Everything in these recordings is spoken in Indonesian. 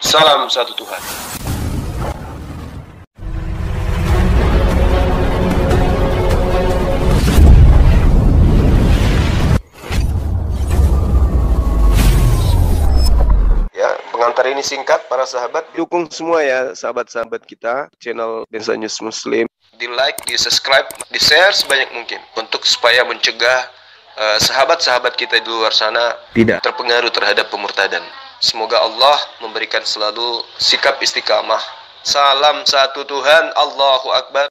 Salam satu Tuhan. Ya, pengantar ini singkat para sahabat. Dukung semua ya sahabat-sahabat kita channel Densa News Muslim. Di like, di subscribe, di share sebanyak mungkin untuk supaya mencegah sahabat-sahabat kita di luar sana tidak terpengaruh terhadap pemurtadan. Semoga Allah memberikan selalu sikap istiqamah. Salam satu Tuhan, Allahu Akbar.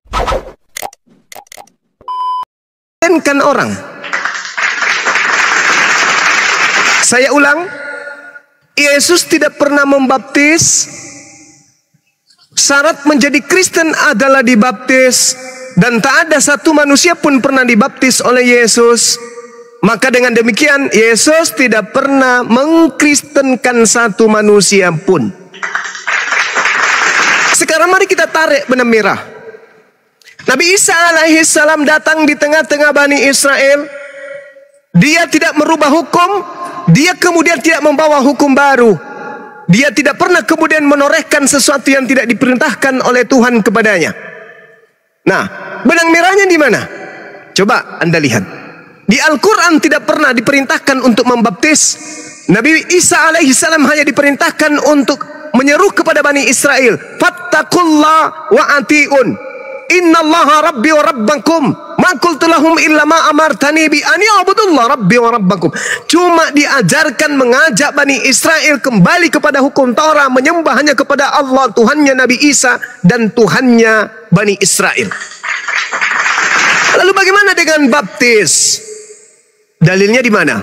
Kan orang. Saya ulang, Yesus tidak pernah membaptis. Syarat menjadi Kristen adalah dibaptis, dan tak ada satu manusia pun pernah dibaptis oleh Yesus. Maka dengan demikian Yesus tidak pernah mengkristenkan satu manusia pun. Sekarang mari kita tarik benang merah. Nabi Isa alaihissalam datang di tengah-tengah Bani Israel. Dia tidak merubah hukum. Dia kemudian tidak membawa hukum baru. Dia tidak pernah kemudian menorehkan sesuatu yang tidak diperintahkan oleh Tuhan kepadanya. Nah, benang merahnya di mana? Coba Anda lihat. Di Al-Quran tidak pernah diperintahkan untuk membaptis. Nabi Isa alaihissalam hanya diperintahkan untuk menyeru kepada Bani Israel, fattakullah wa ati'un, innallaha rabbi wa rabbakum, ma qultu lahum illa ma amartani bi an ya'budullah rabbi wa rabbakum. Cuma diajarkan mengajak Bani Israel kembali kepada hukum Taurat, menyembah hanya kepada Allah, Tuhannya Nabi Isa dan Tuhannya Bani Israel. Lalu bagaimana dengan baptis? Dalilnya di mana?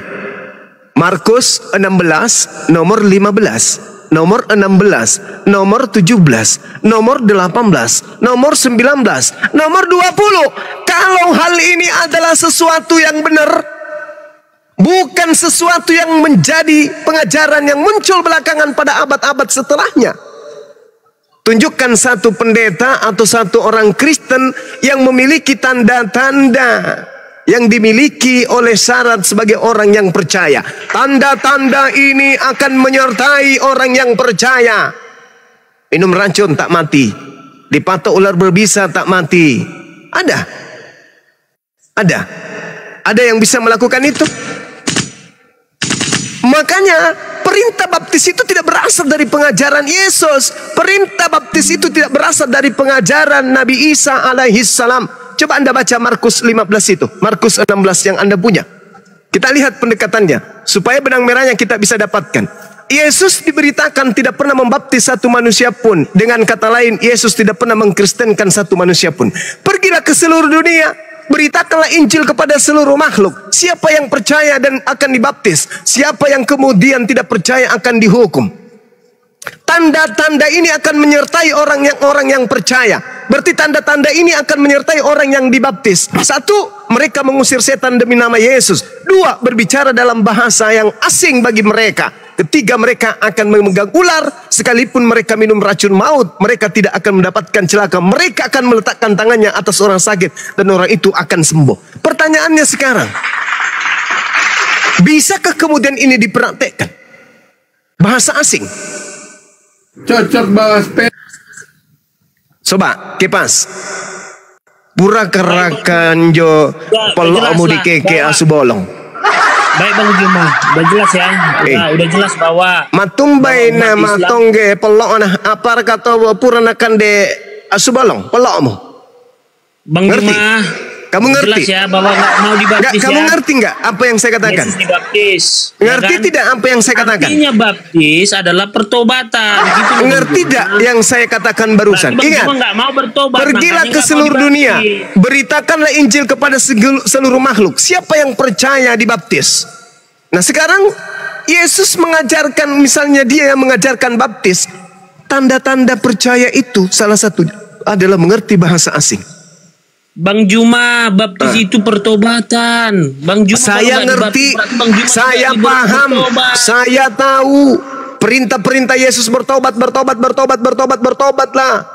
Markus 16 nomor 15, nomor 16, nomor 17, nomor 18, nomor 19, nomor 20. Kalau hal ini adalah sesuatu yang benar, bukan sesuatu yang menjadi pengajaran yang muncul belakangan pada abad-abad setelahnya. Tunjukkan satu pendeta atau satu orang Kristen yang memiliki tanda-tanda yang dimiliki oleh syarat sebagai orang yang percaya. Tanda-tanda ini akan menyertai orang yang percaya. Minum racun tak mati, dipatok ular berbisa tak mati. Ada yang bisa melakukan itu. Makanya perintah baptis itu tidak berasal dari pengajaran Yesus. Perintah baptis itu tidak berasal dari pengajaran Nabi Isa alaihissalam. Coba Anda baca Markus 15 itu, Markus 16 yang Anda punya. Kita lihat pendekatannya, supaya benang merahnya kita bisa dapatkan. Yesus diberitakan tidak pernah membaptis satu manusia pun. Dengan kata lain, Yesus tidak pernah mengkristenkan satu manusia pun. Pergilah ke seluruh dunia, beritakanlah Injil kepada seluruh makhluk. Siapa yang percaya dan akan dibaptis, siapa yang kemudian tidak percaya akan dihukum. Tanda-tanda ini akan menyertai orang yang percaya. Berarti tanda-tanda ini akan menyertai orang yang dibaptis. Satu, mereka mengusir setan demi nama Yesus. Dua, berbicara dalam bahasa yang asing bagi mereka. Ketiga, mereka akan memegang ular. Sekalipun mereka minum racun maut, mereka tidak akan mendapatkan celaka. Mereka akan meletakkan tangannya atas orang sakit dan orang itu akan sembuh. Pertanyaannya sekarang, bisakah kemudian ini dipraktekkan? Bahasa asing cocok bahas coba kipas pura kerakan jo pelok mu di keke asu bolong. Baik Bang Juma, udah jelas ya. Udah jelas bahwa matumbai na matongge pelok na apar kata pura nakan de asu bolong pelokmu. Bang Ngerti? Juma, Kamu ngerti? jelas ya bahwa nggak mau dibaptis. Kamu ngerti nggak apa yang saya katakan? Yesus dibaptis. Ngerti ya kan? tidak apa yang saya katakan? Artinya baptis adalah pertobatan. Gitu, Ngerti tidak yang saya katakan barusan? Bang Ingat, Juma nggak mau bertobat, pergilah makanya ke nggak seluruh mau dunia, dibaptis. beritakanlah Injil kepada seluruh makhluk. Siapa yang percaya dibaptis? Nah sekarang Yesus mengajarkan, misalnya dia yang mengajarkan baptis. Tanda-tanda percaya itu salah satu adalah mengerti bahasa asing. Bang Juma, baptis itu pertobatan. Bang Juma, Saya ngerti, saya paham, saya tahu perintah-perintah Yesus bertobatlah.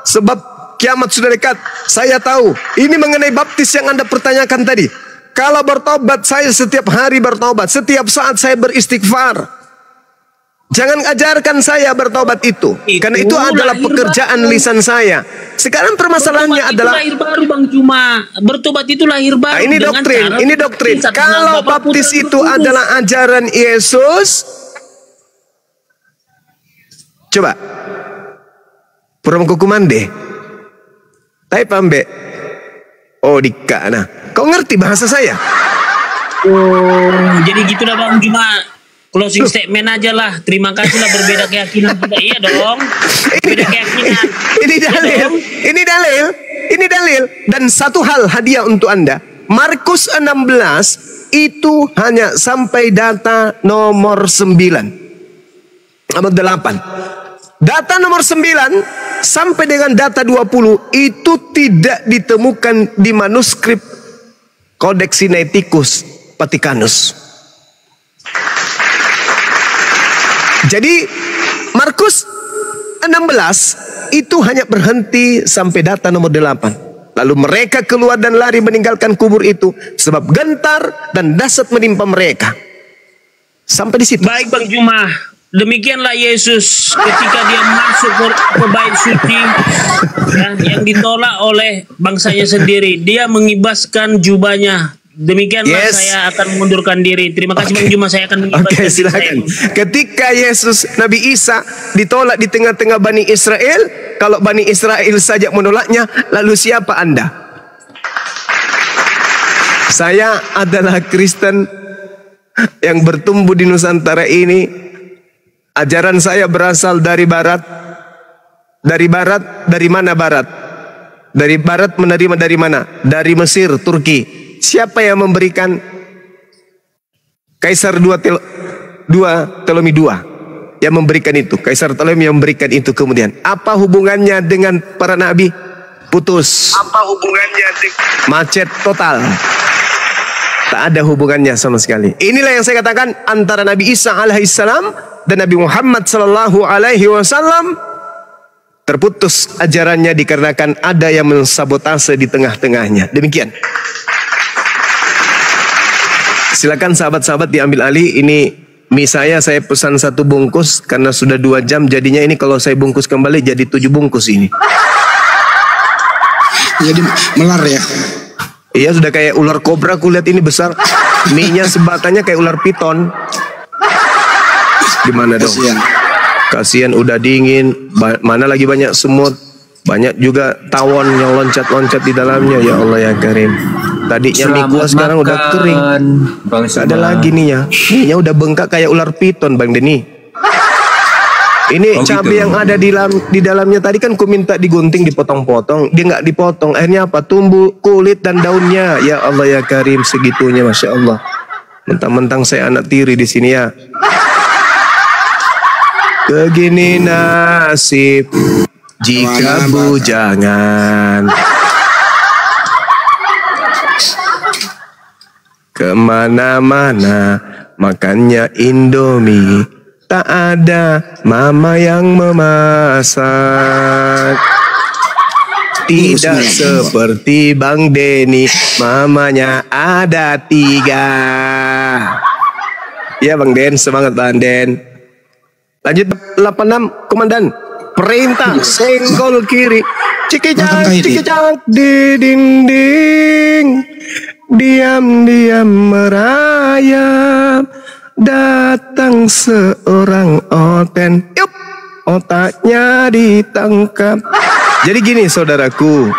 Sebab kiamat sudah dekat. Saya tahu. Ini mengenai baptis yang Anda pertanyakan tadi. Kalau bertobat, saya setiap hari bertobat. Setiap saat saya beristighfar. Jangan ajarkan saya bertobat itu. Karena itu adalah pekerjaan lisan saya. Sekarang permasalahannya adalah lahir baru Bang Juma. Bertobat itu lahir baru. Nah, ini doktrin. Kalau baptis itu adalah ajaran Yesus, coba Puram kukumande. Tai pambe. Oh dika nah. Kau ngerti bahasa saya? Oh, jadi gitulah Bang Juma. Closing statement aja lah. Terima kasih lah, berbeda keyakinan kita. Iya dong. Berbeda keyakinan. Ini dalil. Dan satu hal hadiah untuk Anda. Markus 16 itu hanya sampai data nomor 9. Nomor 8. Data nomor 9 sampai dengan data 20 itu tidak ditemukan di manuskrip Codex Sinaiticus Vaticanus. Jadi Markus 16 itu hanya berhenti sampai data nomor 8. Lalu mereka keluar dan lari meninggalkan kubur itu sebab gentar dan dahsyat menimpa mereka. Sampai di situ. Baik Bang Juma, demikianlah Yesus ketika dia masuk ke bait suci ya, yang ditolak oleh bangsanya sendiri. Dia mengibaskan jubahnya. Demikianlah saya akan mengundurkan diri. Terima kasih Bang Juma, saya akan mengibaskan silakan. Ketika Yesus Nabi Isa ditolak di tengah-tengah Bani Israel, kalau Bani Israel saja menolaknya, lalu siapa Anda? Saya adalah Kristen yang bertumbuh di Nusantara ini. Ajaran saya berasal dari barat. Dari barat, dari mana barat? Dari barat menerima dari mana? Dari Mesir, Turki. Siapa yang memberikan? Kaisar Ptolemy II yang memberikan itu. Kaisar Ptolemy yang memberikan itu kemudian. Apa hubungannya dengan para nabi? Putus. Apa hubungannya? Macet total. Tak ada hubungannya sama sekali. Inilah yang saya katakan antara Nabi Isa alaihissalam dan Nabi Muhammad sallallahu alaihi wasallam terputus ajarannya dikarenakan ada yang mensabotase di tengah-tengahnya. Demikian. Silakan sahabat-sahabat diambil alih. Ini mie saya pesan 1 bungkus karena sudah 2 jam. Jadinya ini kalau saya bungkus kembali jadi 7 bungkus ini. Jadi melar ya. Iya sudah kayak ular kobra. Kulihat ini besar. Mie-nya sebatannya kayak ular piton. Gimana dong? Kasihan udah dingin. Mana lagi banyak semut. Banyak juga tawon yang loncat-loncat di dalamnya. Ya Allah ya Karim. Tadinya mie gua sekarang udah kering. Ada lagi nih ya. Mie-nya udah bengkak kayak ular piton Bang Deni. Ini cabai yang ada di dalamnya tadi kan ku minta digunting, dipotong-potong. Dia nggak dipotong. Akhirnya apa? Tumbuh kulit dan daunnya. Ya Allah ya Karim, segitunya Masya Allah. Mentang-mentang saya anak tiri di sini ya. Begini nasib jika bujangan. Kemana-mana makannya Indomie, tak ada mama yang memasak. Tidak seperti Bang Deni, mamanya ada 3. Ya Bang Den, semangat Bang Den. Lanjut 86 Komandan. Perintah senggol kiri, cikicak di dinding. Diam-diam merayap, datang seorang oten. Yup, otaknya ditangkap. Jadi gini saudaraku,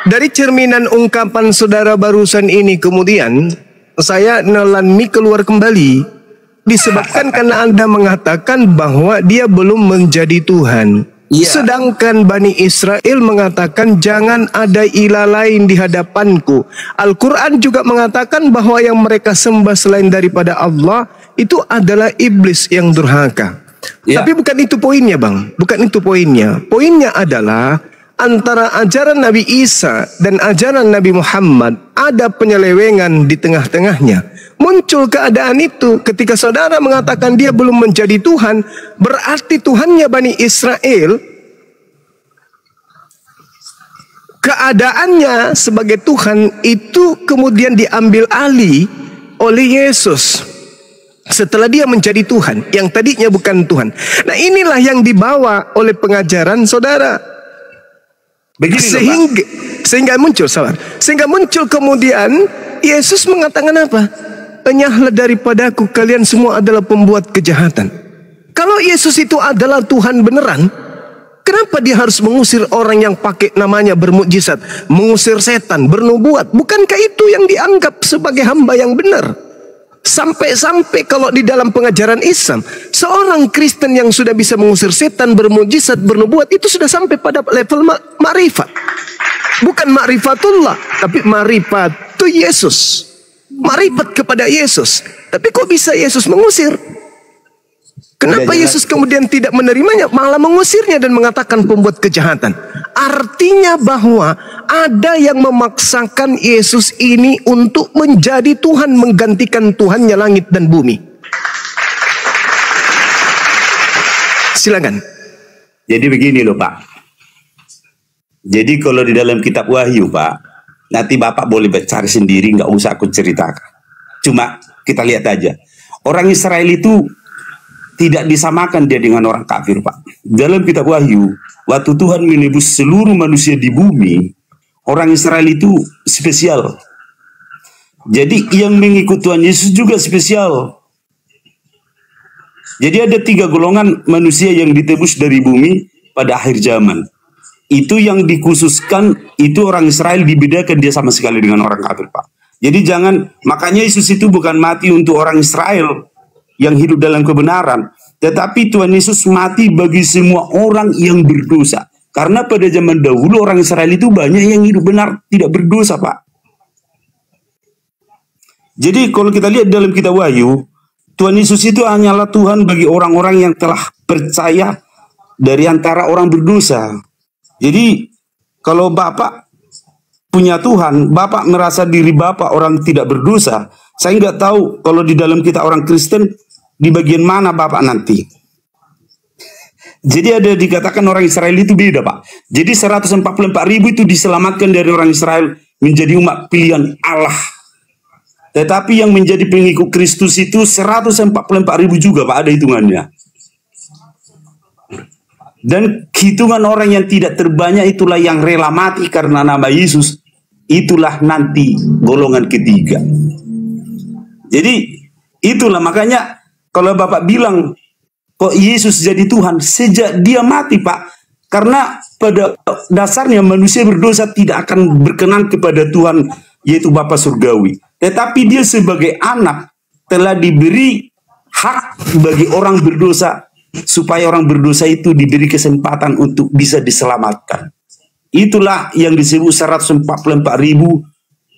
dari cerminan ungkapan saudara barusan ini kemudian saya nelan mie keluar kembali. Disebabkan karena Anda mengatakan bahwa dia belum menjadi Tuhan. Sedangkan Bani Israel mengatakan jangan ada ilah lain di hadapanku. Al-Quran juga mengatakan bahwa yang mereka sembah selain daripada Allah itu adalah iblis yang durhaka. Tapi bukan itu poinnya Bang. Bukan itu poinnya. Poinnya adalah antara ajaran Nabi Isa dan ajaran Nabi Muhammad ada penyelewengan di tengah-tengahnya. Muncul keadaan itu ketika saudara mengatakan dia belum menjadi Tuhan, berarti Tuhannya Bani Israel keadaannya sebagai Tuhan itu kemudian diambil alih oleh Yesus. setelah dia menjadi Tuhan, yang tadinya bukan Tuhan. Nah, inilah yang dibawa oleh pengajaran saudara. Begini Sehingga muncul kemudian Yesus mengatakan apa? Enyahlah daripadaku, kalian semua adalah pembuat kejahatan. Kalau Yesus itu adalah Tuhan beneran, kenapa dia harus mengusir orang yang pakai namanya bermukjizat, mengusir setan, bernubuat? Bukankah itu yang dianggap sebagai hamba yang benar? Sampai-sampai kalau di dalam pengajaran Islam, seorang Kristen yang sudah bisa mengusir setan, bermukjizat, bernubuat, itu sudah sampai pada level makrifat. Bukan makrifatullah, tapi makrifatu Yesus. Makrifat kepada Yesus. Tapi kok bisa Yesus mengusir? Kenapa Yesus kemudian tidak menerimanya, malah mengusirnya dan mengatakan pembuat kejahatan? Artinya bahwa ada yang memaksakan Yesus ini untuk menjadi Tuhan, menggantikan Tuhannya langit dan bumi. Silakan. Jadi begini loh Pak. Jadi kalau di dalam kitab Wahyu Pak, nanti Bapak boleh cari sendiri, nggak usah aku ceritakan. Cuma kita lihat aja. Orang Israel itu tidak disamakan dia dengan orang kafir Pak. Dalam kitab Wahyu, waktu Tuhan menebus seluruh manusia di bumi, orang Israel itu spesial. Jadi yang mengikut Tuhan Yesus juga spesial. Jadi ada 3 golongan manusia yang ditebus dari bumi pada akhir zaman. Itu yang dikhususkan, itu orang Israel dibedakan dia sama sekali dengan orang kafir Pak. Jadi jangan, makanya Yesus itu bukan mati untuk orang Israel yang hidup dalam kebenaran, tetapi Tuhan Yesus mati bagi semua orang yang berdosa. Karena pada zaman dahulu orang Israel itu banyak yang hidup benar, tidak berdosa Pak. Jadi kalau kita lihat dalam kitab Wahyu, Tuhan Yesus itu hanyalah Tuhan bagi orang-orang yang telah percaya dari antara orang berdosa. Jadi kalau Bapak punya Tuhan, Bapak merasa diri Bapak orang tidak berdosa. Saya nggak tahu kalau di dalam kita orang Kristen di bagian mana Bapak nanti. Jadi ada dikatakan orang Israel itu beda Pak. Jadi 144.000 itu diselamatkan dari orang Israel menjadi umat pilihan Allah. Tetapi yang menjadi pengikut Kristus itu 144.000 juga Pak, ada hitungannya. Dan hitungan orang yang tidak terbanyak itulah yang rela mati karena nama Yesus. Itulah nanti golongan ketiga. Jadi itulah makanya kalau Bapak bilang kok Yesus jadi Tuhan, sejak dia mati Pak. Karena pada dasarnya manusia berdosa tidak akan berkenan kepada Tuhan, yaitu Bapa Surgawi. Tetapi dia sebagai anak telah diberi hak bagi orang berdosa, supaya orang berdosa itu diberi kesempatan untuk bisa diselamatkan. Itulah yang disebut 144.000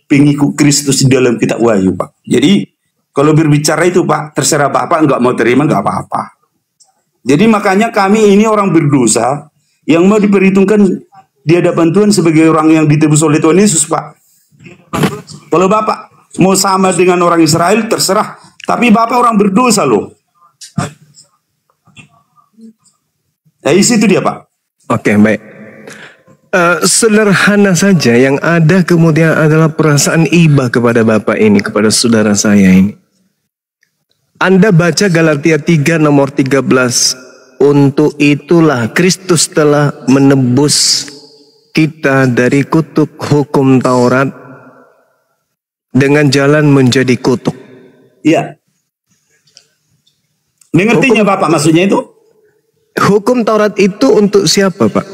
pengikut Kristus di dalam kitab Wahyu Pak. Jadi kalau berbicara itu Pak, terserah Bapak nggak mau terima nggak apa-apa. Jadi makanya kami ini orang berdosa yang mau diperhitungkan di hadapan Tuhan sebagai orang yang ditebus oleh Tuhan Yesus Pak. Kalau Bapak mau sama dengan orang Israel terserah, tapi Bapak orang berdosa loh. Nah, itu dia Pak. Oke, baik. Sederhana saja, yang ada kemudian adalah perasaan iba kepada Bapak ini, kepada saudara saya ini. Anda baca Galatia 3 nomor 13. Untuk itulah Kristus telah menebus kita dari kutuk hukum Taurat dengan jalan menjadi kutuk. Iya. Mengertinya Bapak maksudnya itu? Hukum Taurat itu untuk siapa Pak?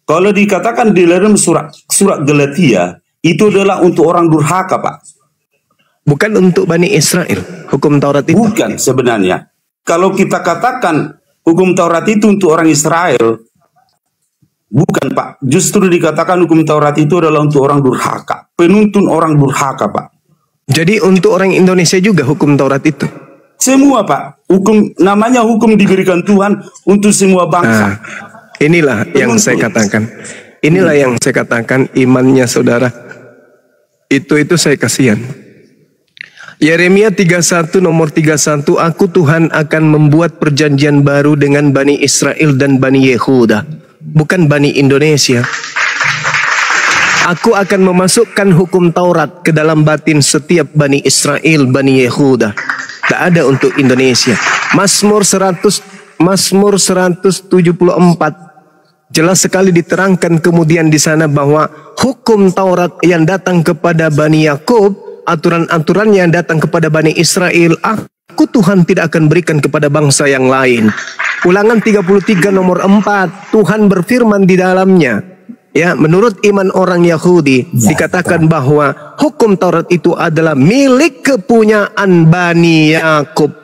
Kalau dikatakan di dalam surat Galatia, itu adalah untuk orang durhaka Pak. Bukan untuk Bani Israel, hukum Taurat itu. Bukan sebenarnya. Kalau kita katakan hukum Taurat itu untuk orang Israel, bukan Pak. Justru dikatakan hukum Taurat itu adalah untuk orang durhaka. Penuntun orang durhaka Pak. Jadi untuk orang Indonesia juga hukum Taurat itu? Semua Pak. Namanya hukum diberikan Tuhan untuk semua bangsa. Nah, inilah yang saya katakan. Inilah yang saya katakan imannya saudara. Itu saya kasihan. Yeremia 31 nomor 31, aku Tuhan akan membuat perjanjian baru dengan Bani Israel dan Bani Yehuda, bukan Bani Indonesia. Aku akan memasukkan hukum Taurat ke dalam batin setiap Bani Israel, Bani Yehuda. Tak ada untuk Indonesia. Mazmur 174 jelas sekali diterangkan kemudian di sana bahwa hukum Taurat yang datang kepada Bani Yakub, aturan-aturan yang datang kepada Bani Israel, aku Tuhan tidak akan berikan kepada bangsa yang lain. Ulangan 33 nomor 4, Tuhan berfirman di dalamnya, ya, menurut iman orang Yahudi dikatakan bahwa hukum Taurat itu adalah milik kepunyaan Bani Yakub.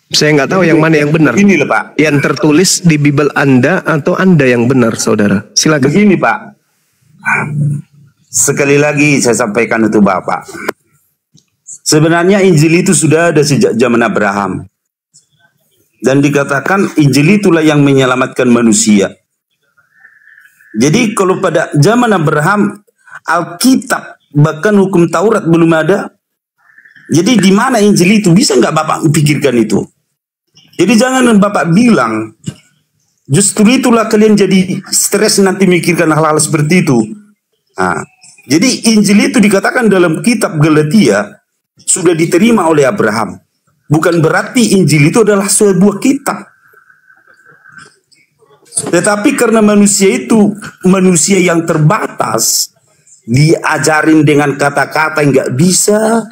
Saya nggak tahu yang mana yang benar. Begini loh, Pak. Yang tertulis di Bible Anda atau Anda yang benar, saudara? Silakan. Begini, Pak. Sekali lagi saya sampaikan untuk Bapak. Sebenarnya Injil itu sudah ada sejak zaman Abraham. Dan dikatakan Injil itulah yang menyelamatkan manusia. Jadi kalau pada zaman Abraham, Alkitab, bahkan hukum Taurat belum ada. Jadi di mana Injil itu? Bisa nggak Bapak pikirkan itu? Jadi jangan Bapak bilang, justru itulah kalian jadi stres nanti mikirkan hal-hal seperti itu. Nah, jadi Injil itu dikatakan dalam kitab Galatia sudah diterima oleh Abraham. Bukan berarti Injil itu adalah sebuah kitab. Tetapi karena manusia itu manusia yang terbatas, diajarin dengan kata-kata yang nggak bisa,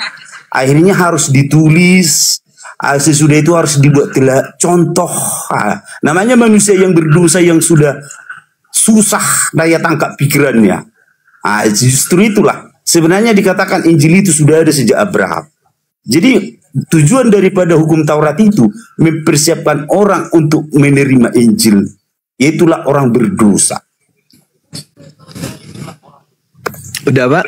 akhirnya harus ditulis. Sesudah itu harus dibuat contoh. Namanya manusia yang berdosa yang sudah susah daya tangkap pikirannya. Justru itulah sebenarnya dikatakan Injil itu sudah ada sejak Abraham. Jadi tujuan daripada hukum Taurat itu mempersiapkan orang untuk menerima Injil, yaitulah orang berdosa. Udah, Pak?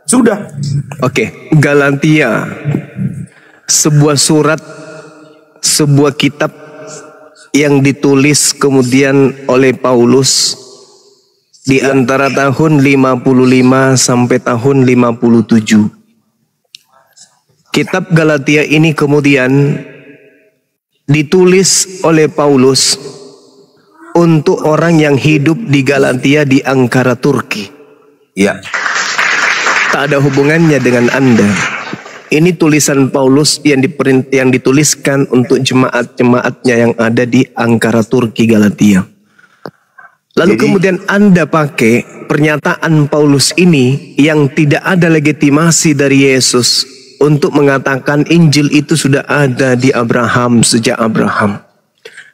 Sudah. Oke, Galatia, sebuah surat, sebuah kitab yang ditulis kemudian oleh Paulus di antara tahun 55 sampai tahun 57. Kitab Galatia ini kemudian ditulis oleh Paulus untuk orang yang hidup di Galatia di Ankara, Turki. Ya. Tak ada hubungannya dengan Anda. Ini tulisan Paulus yang dituliskan untuk jemaat-jemaatnya yang ada di Ankara, Turki, Galatia. Lalu kemudian Anda pakai pernyataan Paulus ini yang tidak ada legitimasi dari Yesus untuk mengatakan Injil itu sudah ada di Abraham sejak Abraham.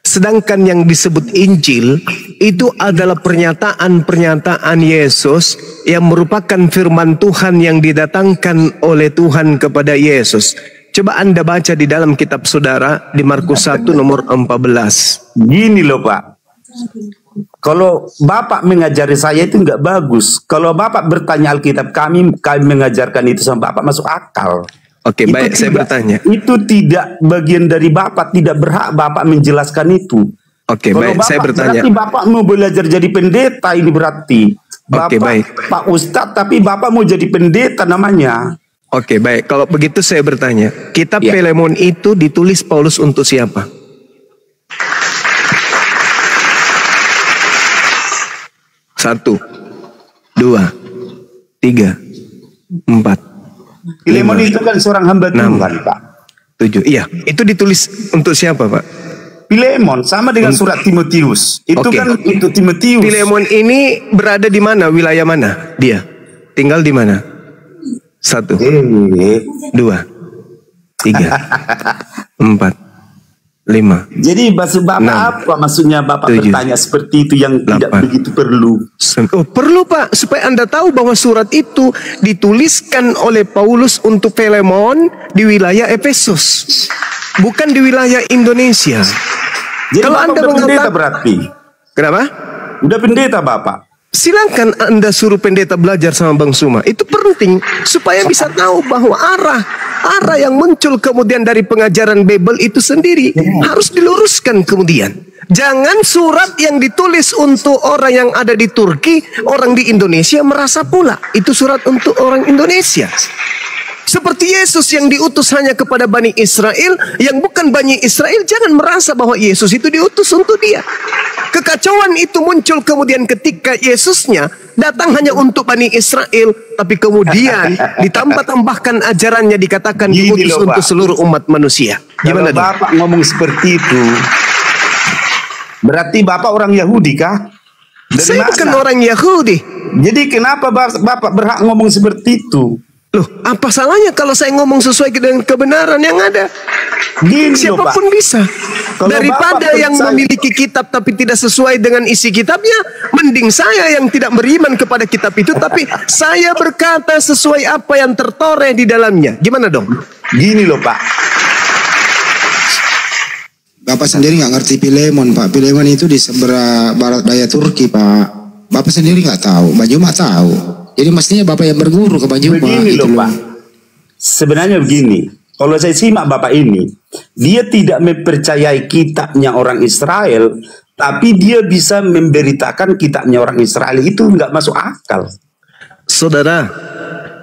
Sedangkan yang disebut Injil itu adalah pernyataan-pernyataan Yesus yang merupakan firman Tuhan yang didatangkan oleh Tuhan kepada Yesus. Coba Anda baca di dalam kitab saudara di Markus 1 nomor 14. Gini loh Pak. Kalau Bapak mengajari saya itu nggak bagus. Kalau Bapak bertanya Alkitab, kami mengajarkan itu sama Bapak masuk akal. Oke, baik, saya bertanya. Itu tidak bagian dari Bapak, tidak berhak Bapak menjelaskan itu. Oke, baik, Bapak, saya bertanya. Berarti Bapak mau belajar jadi pendeta ini berarti. Bapak, oke, baik. Pak Ustadz, tapi Bapak mau jadi pendeta namanya. Oke, baik. Kalau begitu saya bertanya. Kitab Filemon itu ditulis Paulus untuk siapa? Satu, dua, tiga, empat. Filemon itu kan seorang hamba Tuhan, Pak. 7. Iya, itu ditulis untuk siapa, Pak? Filemon sama dengan surat Timotius. Itu kan itu Timotius. Filemon ini berada di mana? Wilayah mana? Dia tinggal di mana? 1, 2, 3, 4, 5. Jadi maksud Bapak 6, apa? Maksudnya Bapak 7, bertanya seperti itu yang 8, tidak begitu perlu. Oh, perlu Pak, supaya Anda tahu bahwa surat itu dituliskan oleh Paulus untuk Filemon di wilayah Efesus, bukan di wilayah Indonesia. Jadi kalau Anda pendeta berarti. Kenapa? Udah pendeta Bapak. Silakan Anda suruh pendeta belajar sama Bang Suma. Itu penting supaya bisa tahu bahwa arah yang muncul kemudian dari pengajaran Bible itu sendiri harus diluruskan kemudian. Jangan surat yang ditulis untuk orang yang ada di Turki, orang di Indonesia merasa pula itu surat untuk orang Indonesia. Seperti Yesus yang diutus hanya kepada Bani Israel, yang bukan Bani Israel jangan merasa bahwa Yesus itu diutus untuk dia. Kekacauan itu muncul kemudian ketika Yesusnya datang hanya untuk Bani Israel, tapi kemudian ditambah-tambahkan ajarannya, dikatakan diutus untuk seluruh umat manusia. Gimana kalau Bapak ngomong seperti itu, berarti Bapak orang Yahudi kah? Saya bukan orang Yahudi. Jadi kenapa Bapak berhak ngomong seperti itu? Loh, apa salahnya kalau saya ngomong sesuai dengan kebenaran yang ada? Gini Siapapun loh, Pak. bisa. Kalau Daripada Bapak yang percaya- memiliki kitab tapi tidak sesuai dengan isi kitabnya, mending saya yang tidak beriman kepada kitab itu, tapi saya berkata sesuai apa yang tertoreh di dalamnya. Gimana dong? Gini loh Pak. Bapak sendiri nggak ngerti Pilemon, Pak. Pilemon itu di seberang barat daya Turki, Pak. Bapak sendiri nggak tahu, Mbak Juma tahu. Jadi mestinya Bapak yang berguru ke Mbak Juma. Begini gitu loh Pak. Sebenarnya begini, kalau saya simak Bapak ini, dia tidak mempercayai kitabnya orang Israel, tapi dia bisa memberitakan kitabnya orang Israel. Itu nggak masuk akal. Saudara,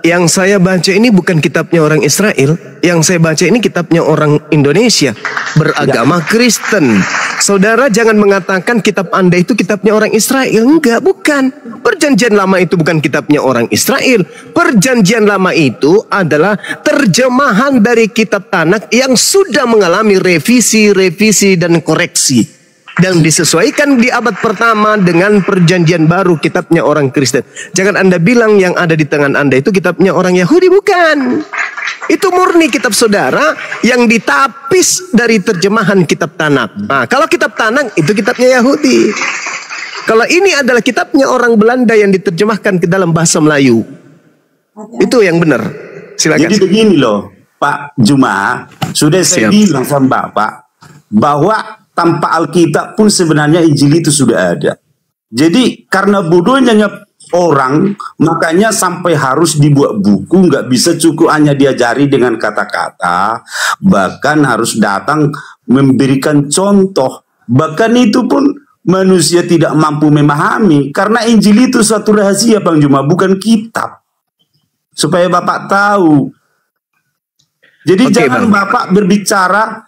yang saya baca ini bukan kitabnya orang Israel, yang saya baca ini kitabnya orang Indonesia, beragama Kristen. Saudara jangan mengatakan kitab Anda itu kitabnya orang Israel. Enggak, bukan. Perjanjian lama itu bukan kitabnya orang Israel. Perjanjian lama itu adalah terjemahan dari kitab Tanakh yang sudah mengalami revisi dan koreksi. Dan disesuaikan di abad pertama dengan perjanjian baru kitabnya orang Kristen. Jangan Anda bilang yang ada di tangan Anda itu kitabnya orang Yahudi, bukan. Itu murni kitab saudara yang ditapis dari terjemahan kitab Tanakh. Nah, kalau kitab Tanakh itu kitabnya Yahudi. Kalau ini adalah kitabnya orang Belanda yang diterjemahkan ke dalam bahasa Melayu. Itu yang benar. Silakan. Jadi begini loh Pak Juma, sudah saya bilang sama Bapak bahwa tanpa Alkitab pun sebenarnya Injil itu sudah ada. Jadi karena bodohnya orang, makanya sampai harus dibuat buku, nggak bisa cukup hanya diajari dengan kata-kata, bahkan harus datang memberikan contoh. Bahkan itu pun manusia tidak mampu memahami, karena Injil itu suatu rahasia Bang Juma, bukan kitab. Supaya Bapak tahu. Jadi jangan Bang. Bapak berbicara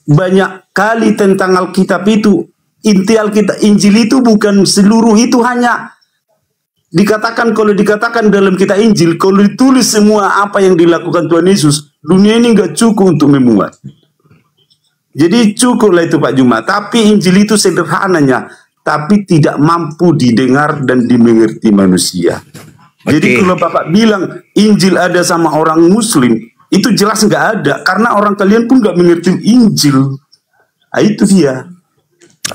banyak kali tentang Alkitab itu. Inti Alkitab Injil itu bukan seluruh, itu hanya dikatakan, kalau dikatakan dalam kitab Injil, kalau ditulis semua apa yang dilakukan Tuhan Yesus, dunia ini nggak cukup untuk memuat. Jadi cukuplah itu Pak Juma. Tapi Injil itu sederhananya, tapi tidak mampu didengar dan dimengerti manusia. Jadi kalau Bapak bilang Injil ada sama orang Muslim, itu jelas nggak ada, karena orang kalian pun nggak mengerti Injil. Nah, itu dia.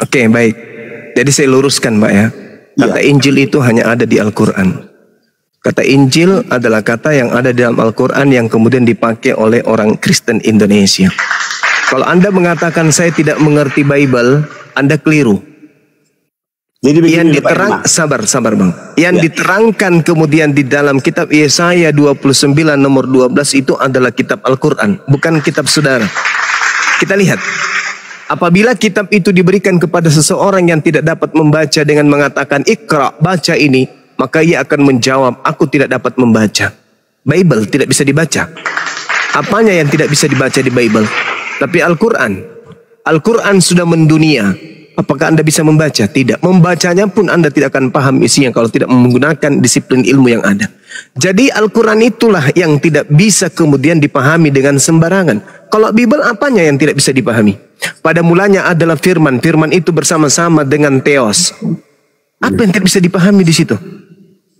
Oke, baik. Jadi saya luruskan Pak ya. Kata Injil itu hanya ada di Al-Quran. Kata Injil adalah kata yang ada di dalam Al-Quran yang kemudian dipakai oleh orang Kristen Indonesia. Kalau Anda mengatakan saya tidak mengerti Bible, Anda keliru. Jadi yang diterang, sabar Bang. Yang diterangkan kemudian di dalam kitab Yesaya 29 nomor 12 itu adalah kitab Al-Quran, bukan kitab saudara. Kita lihat. Apabila kitab itu diberikan kepada seseorang yang tidak dapat membaca dengan mengatakan Iqra, baca ini, maka ia akan menjawab, aku tidak dapat membaca. Bible tidak bisa dibaca. Apanya yang tidak bisa dibaca di Bible? Tapi Al-Quran. Al-Quran sudah mendunia. Apakah Anda bisa membaca? Tidak. Membacanya pun Anda tidak akan paham isinya kalau tidak menggunakan disiplin ilmu yang ada. Jadi Al-Quran itulah yang tidak bisa kemudian dipahami dengan sembarangan. Kalau Bible apanya yang tidak bisa dipahami? Pada mulanya adalah firman. Firman itu bersama-sama dengan Theos. Apa yang tidak bisa dipahami di situ?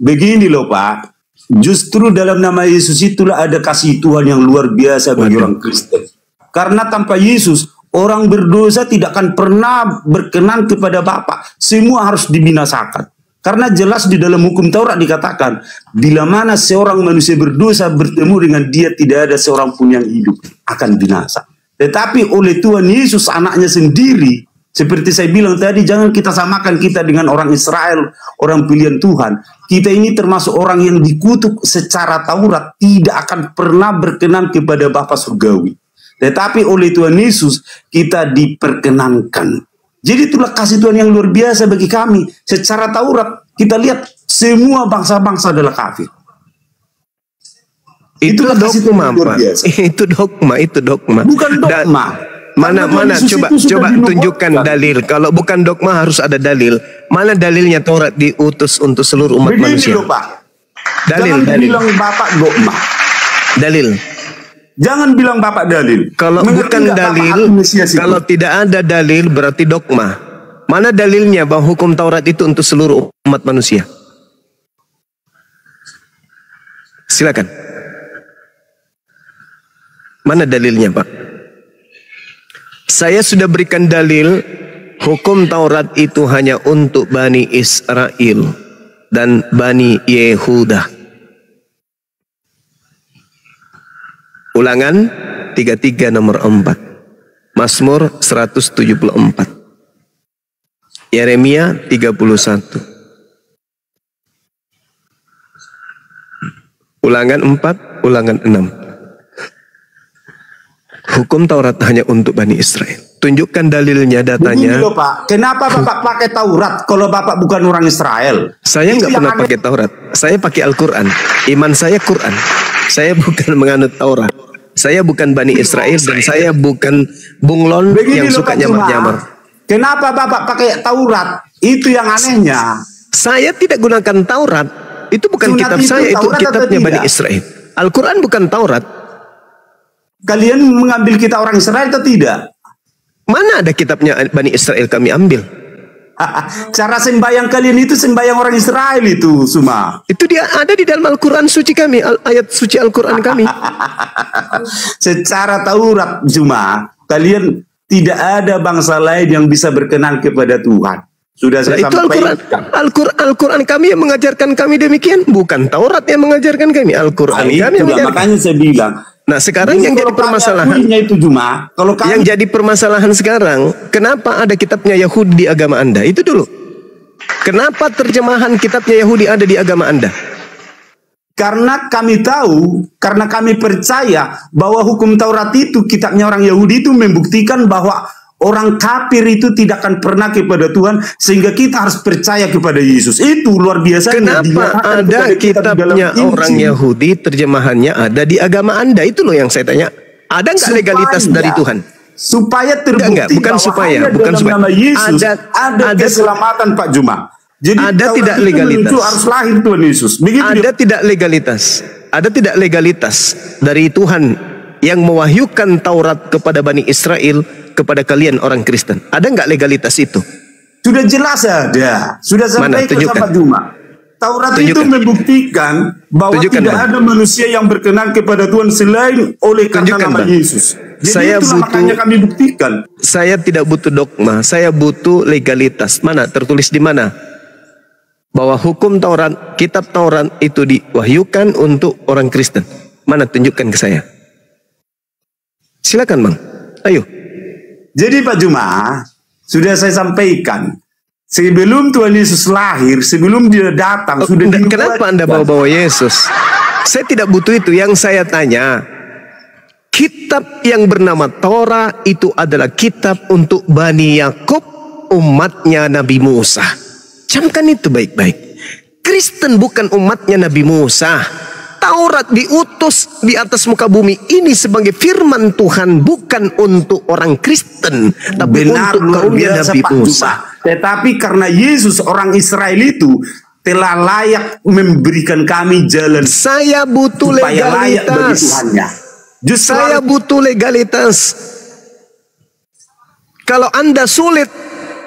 Begini loh Pak. Justru dalam nama Yesus itulah ada kasih Tuhan yang luar biasa bagi orang Kristen. Karena tanpa Yesus, orang berdosa tidak akan pernah berkenan kepada Bapa. Semua harus dibinasakan. Karena jelas di dalam hukum Taurat dikatakan, bila mana seorang manusia berdosa bertemu dengan dia, tidak ada seorang pun yang hidup, akan binasa. Tetapi oleh Tuhan Yesus anaknya sendiri, seperti saya bilang tadi, jangan kita samakan kita dengan orang Israel, orang pilihan Tuhan. Kita ini termasuk orang yang dikutuk secara Taurat, tidak akan pernah berkenan kepada Bapa surgawi. Tetapi oleh Tuhan Yesus kita diperkenankan. Jadi itulah kasih Tuhan yang luar biasa bagi kami. Secara Taurat kita lihat semua bangsa-bangsa adalah kafir. Itu Itulah kasih dogma, Tuhan luar Pak. biasa. Itu dogma. Bukan dogma. Mana Karena Yesus coba itu sudah tunjukkan dinubuatkan. dalil. Kalau bukan dogma harus ada dalil. Mana dalilnya Taurat diutus untuk seluruh umat Begini manusia? loh, Pak. Dalil, Jangan dalil. bilang Bapak dogma. Dalil. Jangan bilang Bapak dalil. Kalau Mengerti bukan nggak Bapak dalil, arti Mesias itu? kalau tidak ada dalil berarti dogma. Mana dalilnya bahwa hukum Taurat itu untuk seluruh umat manusia? Silakan. Mana dalilnya, Pak? Saya sudah berikan dalil hukum Taurat itu hanya untuk Bani Israel dan Bani Yehuda. Ulangan 33 nomor 4. Mazmur 174. Yeremia 31. Ulangan 4, ulangan 6. Hukum Taurat hanya untuk Bani Israel. Tunjukkan dalilnya, datanya. Begini loh, Pak. Kenapa Bapak pakai Taurat kalau Bapak bukan orang Israel? Saya Itu nggak yang pernah aneh. pakai Taurat. Saya pakai Al-Quran. Iman saya Quran. Saya bukan menganut Taurat. Saya bukan Bani Israel dan saya bukan bunglon Begini yang loh, suka Pak Juma. nyamar-nyamar. Kenapa Bapak pakai Taurat? Itu yang anehnya. Saya tidak gunakan Taurat. Itu bukan Sunat kitab itu saya, itu Taurat atau kitabnya Bani tidak? Israel. Al-Quran bukan Taurat. Kalian mengambil kita orang Israel atau tidak? Mana ada kitabnya Bani Israel kami ambil? Cara sembahyang kalian itu sembahyang orang Israel itu, Suma. Itu dia ada di dalam Al-Quran suci kami, ayat suci Al-Quran kami. Secara Taurat, Suma, kalian tidak ada bangsa lain yang bisa berkenan kepada Tuhan. Sudah Nah, saya itu Al-Quran. sampaikan. Al-Quran kami yang mengajarkan kami demikian, bukan Taurat yang mengajarkan kami. Al-Quran kami yang Itulah, mengajarkan. makanya saya bilang. Nah, sekarang yang jadi permasalahan, itu Juma, kalau kami yang jadi permasalahan sekarang, kenapa ada kitabnya Yahudi di agama Anda? Itu dulu. Kenapa terjemahan kitabnya Yahudi ada di agama Anda? karena kami tahu, karena kami percaya bahwa hukum Taurat itu, kitabnya orang Yahudi itu membuktikan bahwa orang kafir itu tidak akan pernah kepada Tuhan, sehingga kita harus percaya kepada Yesus. Itu luar biasa. Kenapa ada kitabnya orang Yahudi terjemahannya ada di agama Anda? Itu loh yang saya tanya. Ada nggak legalitas dari Tuhan? Supaya terbukti Enggak, bukan bahwa supaya, hanya bukan dalam supaya. nama Yesus ada Ada- keselamatan, Pak Juma. Jadi Ada Taurat tidak itu legalitas. menuju harus lahir Tuhan Yesus. Begitu Ada tidak legalitas? Ada tidak legalitas dari Tuhan yang mewahyukan Taurat kepada Bani Israel, kepada kalian orang Kristen? Ada nggak legalitas itu? Sudah jelas ada. Sudah Mana? sampai ke Tunjukkan. sahabat Juma. Taurat itu Tunjukkan. membuktikan bahwa Tunjukkan, tidak Bang. ada manusia yang berkenan kepada Tuhan selain oleh karena Tunjukkan, nama Bang. Yesus. Jadi Saya itulah butuh- makanya kami buktikan. Saya tidak butuh dogma, saya butuh legalitas. Mana? Tertulis di mana? Bahwa hukum Taurat, kitab Taurat itu diwahyukan untuk orang Kristen. Mana? Tunjukkan ke saya. Silakan, Bang. Ayo. Jadi Pak Juma, sudah saya sampaikan. Sebelum Tuhan Yesus lahir, sebelum dia datang, sudah Kenapa Anda bawa-bawa Yesus? Saya tidak butuh itu. Yang saya tanya, kitab yang bernama Torah itu adalah kitab untuk Bani Yakub, umatnya Nabi Musa. Camkan itu baik-baik. Kristen bukan umatnya Nabi Musa. Taurat diutus di atas muka bumi ini sebagai firman Tuhan, bukan untuk orang Kristen, tapi benar, untuk luar kaumnya biasa, Nabi Pak Musa. Juma. Tetapi karena Yesus orang Israel itu telah layak memberikan kami jalan Saya butuh supaya layak bagi legalitas. Tuhannya. Justru Saya butuh legalitas. Kalau Anda sulit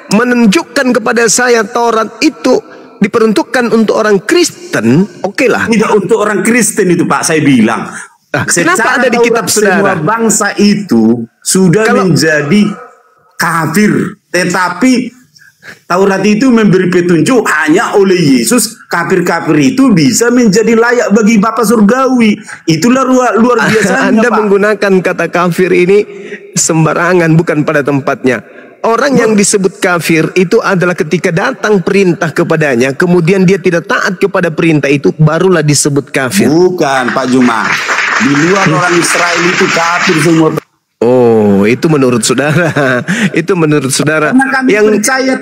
menunjukkan kepada saya Taurat itu diperuntukkan untuk orang Kristen, oke lah. tidak untuk orang Kristen itu, Pak, saya bilang. Kenapa ada di kitab Taurat, semua saudara? bangsa itu sudah menjadi kafir. Tetapi Taurat itu memberi petunjuk hanya oleh Yesus. Kafir-kafir itu bisa menjadi layak bagi Bapa Surgawi. Itulah luar biasa. Anda menggunakan kata kafir ini sembarangan, bukan pada tempatnya. Orang yang disebut kafir itu adalah ketika datang perintah kepadanya, kemudian dia tidak taat kepada perintah itu, barulah disebut kafir. Bukan, Pak Juma. Di luar orang Israel itu kafir semua. Oh, itu menurut saudara. Itu menurut saudara. Karena kami Yang percaya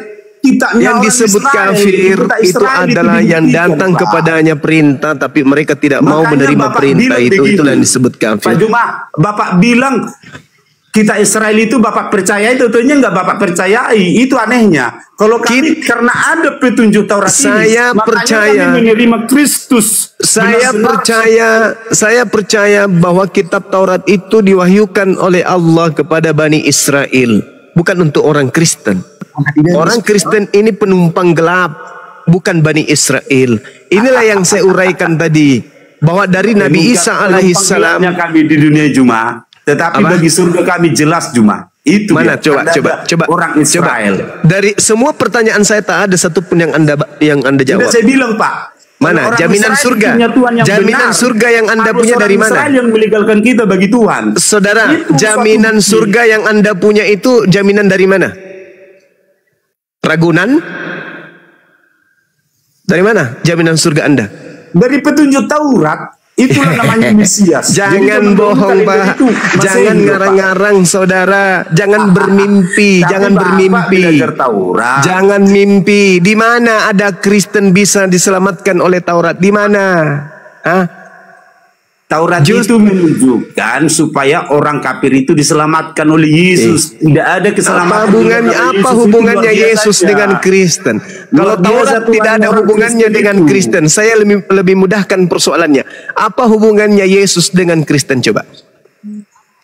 kitabnya Yang orang disebut Israel, kafir kitab itu Israel adalah yang dibuktikan, datang Pak. kepadanya perintah tapi mereka tidak mau Makanya menerima Bapak perintah bilang itu. begini, Itulah yang disebut Pak kafir. Juma, Bapak bilang kita Israel itu Bapak percayai, tentunya nggak Bapak percayai. Itu anehnya. Kalau kami karena ada petunjuk Taurat Saya ini, makanya percaya. kami menerima Kristus. Saya Benar-benar percaya bahwa kitab Taurat itu diwahyukan oleh Allah kepada Bani Israel, bukan untuk orang Kristen. Orang Kristen ini penumpang gelap, bukan Bani Israel. Inilah yang saya uraikan tadi, bahwa dari Nabi Isa alaihissalam. kami di dunia Juma, tetapi Apa? bagi surga kami jelas Juma. Itu Mana? dia. Coba. Orang Israel. Dari semua pertanyaan saya tak ada satupun yang anda Sudah jawab. saya bilang, Pak. Mana? Orang Jaminan Israel surga. punya Tuhan yang Jaminan benar. surga yang anda Harus punya orang dari mana? Israel yang melegalkan kita bagi Tuhan. Saudara, Itu jaminan suatu bukti. surga yang anda punya itu jaminan dari mana? Ragunan? Dari mana jaminan surga anda? Dari petunjuk Taurat. Itulah namanya Mesias. Jadi Jangan teman-teman bohong, kalian Pak. itu Masehi, Jangan Pak. ngarang-ngarang, saudara. Jangan bermimpi. Tapi Jangan Bapak bermimpi. belajar Taurat. Jangan mimpi. Di mana ada Kristen bisa diselamatkan oleh Taurat? Di mana? Hah? Taurat itu menunjukkan supaya orang kafir itu diselamatkan oleh Yesus. Tidak ada keselamatan. Apa hubungannya Yesus dengan Kristen? Kalau Luar biasa Taurat Tuhan tidak ada orang hubungannya Kristen dengan itu. Kristen, saya lebih mudahkan persoalannya. Apa hubungannya Yesus dengan Kristen? Coba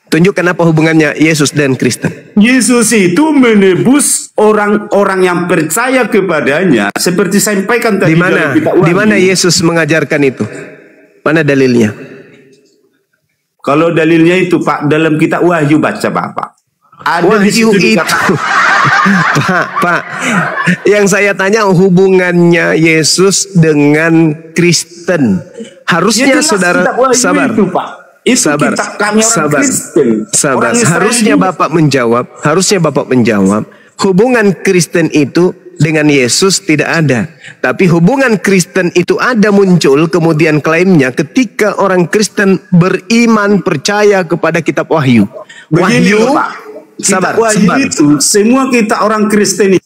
tunjukkan apa hubungannya Yesus dan Kristen. Yesus itu menebus orang-orang yang percaya kepadanya, seperti saya sampaikan tadi. Di mana Yesus mengajarkan itu? Mana dalilnya? Kalau dalilnya itu, Pak, dalam kitab Wahyu baca Bapak. Ada di Wahyu situ itu. Pak, yang saya tanya hubungannya Yesus dengan Kristen. Harusnya jelas saudara kitab Wahyu sabar. itu, Pak. Itu Sabar, kitab kami orang Kristen. sabar. Orang Israel Harusnya juga. Bapak menjawab, hubungan Kristen itu dengan Yesus tidak ada. Tapi hubungan Kristen itu ada muncul kemudian klaimnya ketika orang Kristen beriman percaya kepada kitab Wahyu. Begini loh, Pak. Sabar, Kitab Wahyu sabar. itu semua kita orang Kristen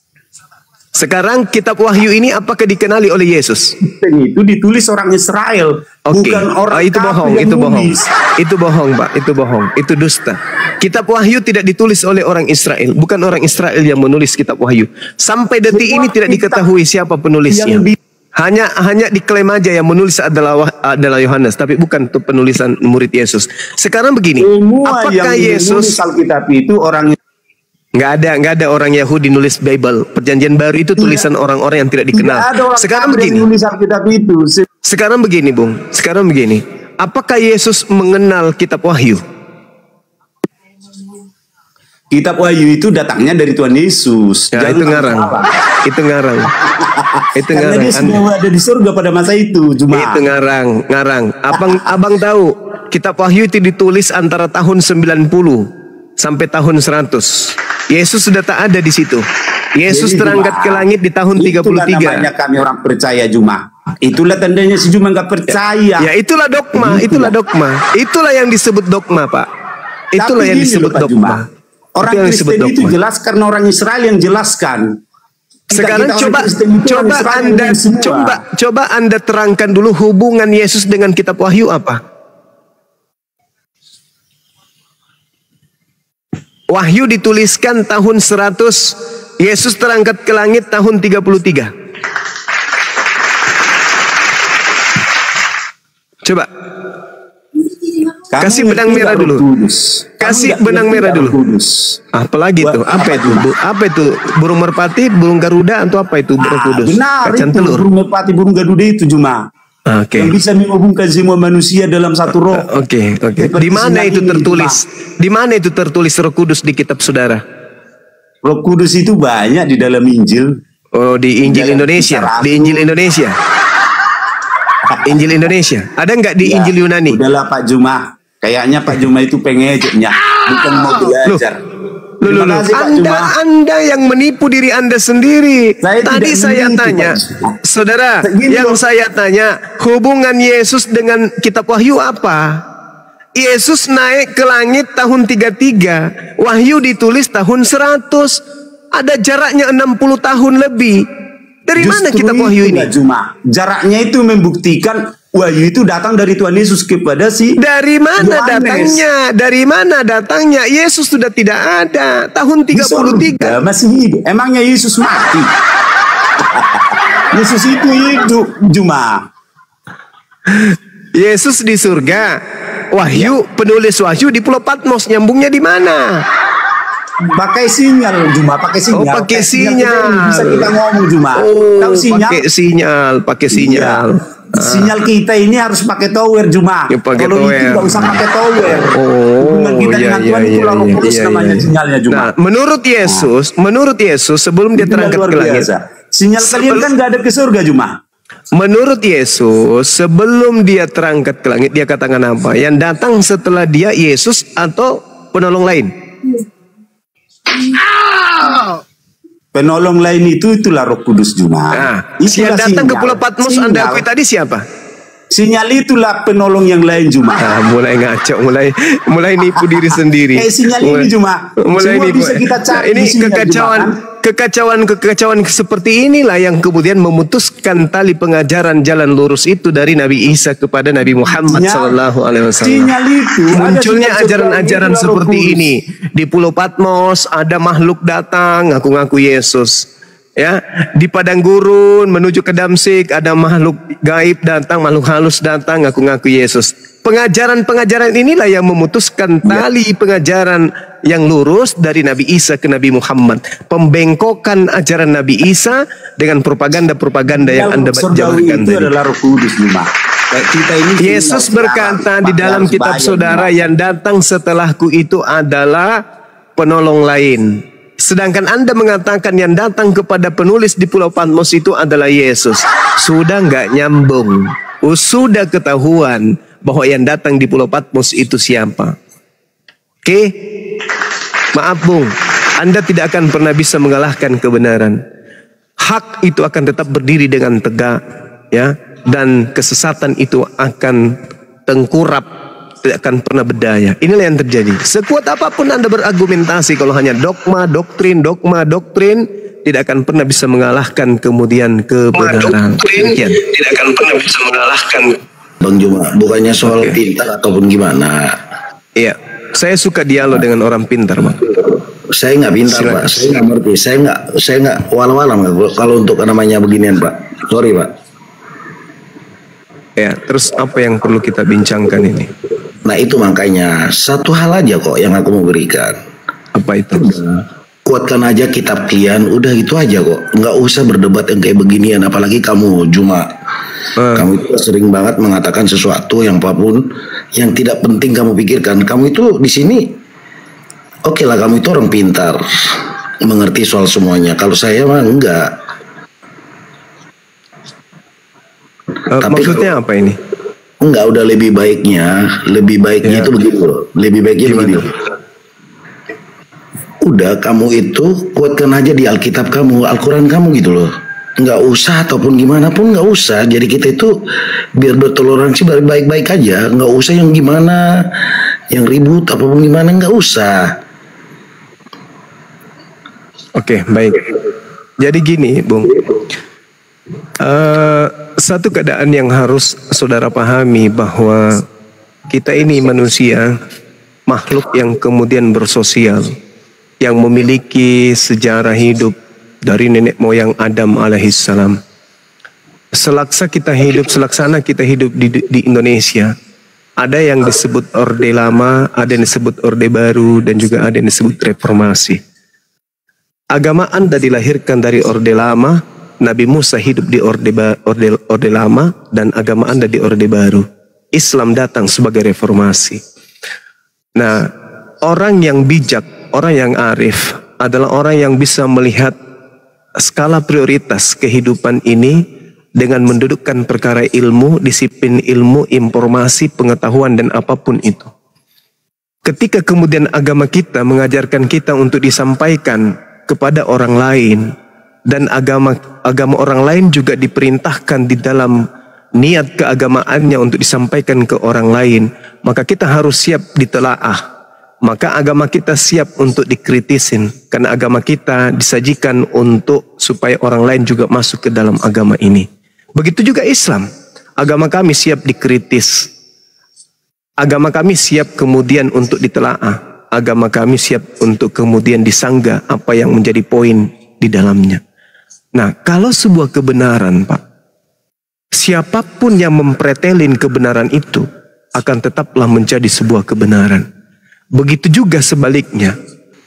Sekarang kitab Wahyu ini apakah dikenali oleh Yesus? itu ditulis orang Israel, Oke. bukan orang itu kafir bohong, yang itu bohong. nulis. Itu bohong, Pak. Itu bohong. Itu dusta. Kitab Wahyu tidak ditulis oleh orang Israel, bukan orang Israel yang menulis kitab Wahyu. Sampai detik Semua ini tidak kitab diketahui siapa penulisnya. yang Hanya diklaim aja yang menulis adalah Yohanes, tapi bukan itu penulisan murid Yesus. Sekarang begini, Semua apakah yang Yesus menulis Alkitab itu orang nggak ada orang Yahudi nulis Bible. Perjanjian Baru itu tulisan orang-orang yang tidak dikenal. tidak ada orang Sekarang kafir yang begini. menulis Alkitab itu. Sekarang begini, Bung. Sekarang begini. Apakah Yesus mengenal kitab Wahyu? Kitab Wahyu itu datangnya dari Tuhan Yesus. Ya, Jangan itu ngarang. salah. Itu ngarang. Itu Karena ngarang. dia sudah ada di surga pada masa itu. Cuma Itu ngarang. Abang tahu kitab Wahyu itu ditulis antara tahun 90 sampai tahun 100. Yesus sudah tak ada di situ. Yesus Jadi, terangkat Juma, ke langit di tahun itulah 33. namanya kami orang percaya Juma. Itulah tandanya si Juma nggak percaya. Ya itulah dogma, itulah dogma. Itulah yang disebut dogma, Pak. Itulah Tapi yang gini disebut loh, Pak dogma. Juma. Orang Itu yang disebut Kristen itu dogma. jelas karena orang Israel yang jelaskan. Sekarang Kita orang Kristen itu orang Israel yang nulis semua. coba Anda terangkan dulu hubungan Yesus dengan kitab Wahyu apa? Wahyu dituliskan tahun 100, Yesus terangkat ke langit tahun 33. Coba Kamu kasih benang ngerti merah nggak dulu. Roh Kudus? Kamu Kasih nggak benang ngerti merah nggak dulu. Roh Kudus? Apalagi itu? Apa itu? Apa itu? Burung merpati, burung garuda atau apa itu? Roh Kudus. Benar Kacang itu telur. burung merpati, burung garuda itu Juma. Oke. Yang bisa menghubungkan semua manusia dalam satu roh. Oke. Seperti Di mana sinar itu ini, tertulis? Di mana itu tertulis Roh Kudus di kitab saudara? Roh Kudus itu banyak di dalam Injil. Oh, di Injil Dalam Indonesia. kisah Di Rasul. Injil Indonesia. Injil Indonesia. Ada nggak di Ya, Injil Yunani? Udahlah Pak Juma. Kayaknya Pak Juma itu pengejeknya, bukan mau belajar. Terima kasih, Pak Juma. Anda yang menipu diri Anda sendiri. Saya Tadi tidak saya menipu, tanya, Pak Juma. saudara, Gini yang loh. saya tanya, hubungan Yesus dengan kitab Wahyu apa? Yesus naik ke langit tahun 33, Wahyu ditulis tahun 100. Ada jaraknya 60 tahun lebih. Dari mana Justru kitab wahyu ini? Cuma jaraknya itu membuktikan wahyu itu datang dari Tuhan Yesus kepada si Dari mana Yohanes. datangnya? Dari mana datangnya? Yesus sudah tidak ada. Tahun Di 33. sorga masih hidup. Emangnya Yesus mati? Yesus itu hidup, Juma. Yesus di surga. Wahyu, penulis wahyu di Pulau Patmos, nyambungnya di mana? Pakai sinyal, Juma. Pakai sinyal. Oh, pakai sinyal. Kita bisa kita ngomong, Juma. Oh, Tahu sinyal? pakai sinyal. Iya. Sinyal kita ini harus pakai tower, Juma. Ya, pakai Kalau itu tower. nggak usah pakai tower. Oh, Hubungan kita dengan Tuhan itu Roh Kudus namanya sinyalnya, Juma. Nah, menurut Yesus sebelum dia Itu terangkat luar ke langit. biasa. Sinyal kalian kan nggak ada ke surga, Juma. Menurut Yesus sebelum dia terangkat ke langit, dia katakan apa? Yang datang setelah dia Yesus atau penolong lain? Penolong lain itulah Roh Kudus, Juma. Nah, Itulah yang datang ke sinyal. Pulau Patmos Sinyal. Anda akui tadi siapa? Sinyal itulah penolong yang lain, Juma. Mulai ngaco, mulai nipu diri sendiri. Sinyal ini, Juma. Mulai Semua nipu. bisa kita cari Ini di sinyal, kekacauan seperti inilah yang kemudian memutuskan tali pengajaran jalan lurus itu dari Nabi Isa kepada Nabi Muhammad Sallallahu Alaihi Wasallam. Sinyal itu Munculnya ada sinyal ajaran-ajaran surga, itu seperti Roh Kudus. ini di Pulau Patmos ada makhluk datang ngaku-ngaku Yesus. Ya, di padang gurun menuju ke Damsik ada makhluk gaib datang, makhluk halus datang ngaku-ngaku Yesus. Pengajaran-pengajaran inilah yang memutuskan tali pengajaran yang lurus dari Nabi Isa ke Nabi Muhammad. Pembengkokan ajaran Nabi Isa dengan propaganda-propaganda yang Anda Surgawi jalankan itu tadi. adalah Roh Kudus, Juma. Kita ini Yesus berkata di dalam kitab saudara, yang datang setelahku itu adalah penolong lain. Sedangkan Anda mengatakan yang datang kepada penulis di Pulau Patmos itu adalah Yesus. Sudah nggak nyambung. Sudah ketahuan bahwa yang datang di Pulau Patmos itu siapa. Oke? Maaf Bung, Anda tidak akan pernah bisa mengalahkan kebenaran. Hak itu akan tetap berdiri dengan tegak, ya. Dan kesesatan itu akan tengkurap, tidak akan pernah berdaya. Inilah yang terjadi. Sekuat apapun Anda berargumentasi, kalau hanya dogma, doktrin, tidak akan pernah bisa mengalahkan kemudian kebenaran. Tidak akan pernah bisa mengalahkan. Bang Juma, bukannya soal pintar ataupun gimana? Iya, saya suka dialog dengan orang pintar, Bang. Saya nggak pintar, Pak. Saya nggak ngerti. Saya nggak walau-walam kalau untuk namanya beginian, Pak. Sorry, Pak. Ya, terus apa yang perlu kita bincangkan ini? Nah itu makanya satu hal aja kok yang aku mau berikan. Apa itu? Kuatkan aja kitab kalian, udah itu aja kok. Nggak usah berdebat yang kayak beginian. Apalagi kamu Juma, kamu itu sering banget mengatakan sesuatu yang apapun yang tidak penting kamu pikirkan. Kamu itu di sini, oke lah, kamu itu orang pintar, mengerti soal semuanya. Kalau saya mah enggak. Tapi maksudnya apa ini? Enggak, udah lebih baiknya itu begini loh. Lebih baiknya begini loh. Udah kamu itu kuatkan aja di Alkitab kamu, Al-Quran kamu gitu loh. Nggak usah ataupun gimana pun nggak usah. Jadi kita itu biar bertoleransi baik-baik aja. Nggak usah yang gimana, yang ribut apapun gimana, nggak usah. Oke, baik. Jadi gini, Bung. Satu keadaan yang harus saudara pahami bahwa kita ini manusia, makhluk yang kemudian bersosial, yang memiliki sejarah hidup dari nenek moyang Adam alaihissalam. Selaksana kita hidup di Indonesia, ada yang disebut Orde Lama, ada yang disebut Orde Baru, dan juga ada yang disebut Reformasi. Agama Anda dilahirkan dari Orde Lama, Nabi Musa hidup di Orde Lama, dan agama Anda di Orde Baru. Islam datang sebagai reformasi. Nah, orang yang bijak, orang yang arif adalah orang yang bisa melihat skala prioritas kehidupan ini dengan mendudukkan perkara ilmu, disiplin ilmu, informasi, pengetahuan, dan apapun itu. Ketika kemudian agama kita mengajarkan kita untuk disampaikan kepada orang lain, dan agama orang lain juga diperintahkan di dalam niat keagamaannya untuk disampaikan ke orang lain, maka kita harus siap ditelaah maka agama kita siap untuk dikritisin. Karena agama kita disajikan untuk supaya orang lain juga masuk ke dalam agama ini. Begitu juga Islam. Agama kami siap dikritis. Agama kami siap kemudian untuk ditelaah. Agama kami siap untuk kemudian disanggah apa yang menjadi poin di dalamnya. Nah, kalau sebuah kebenaran, Pak, siapapun yang mempretelin kebenaran itu akan tetaplah menjadi sebuah kebenaran. Begitu juga sebaliknya.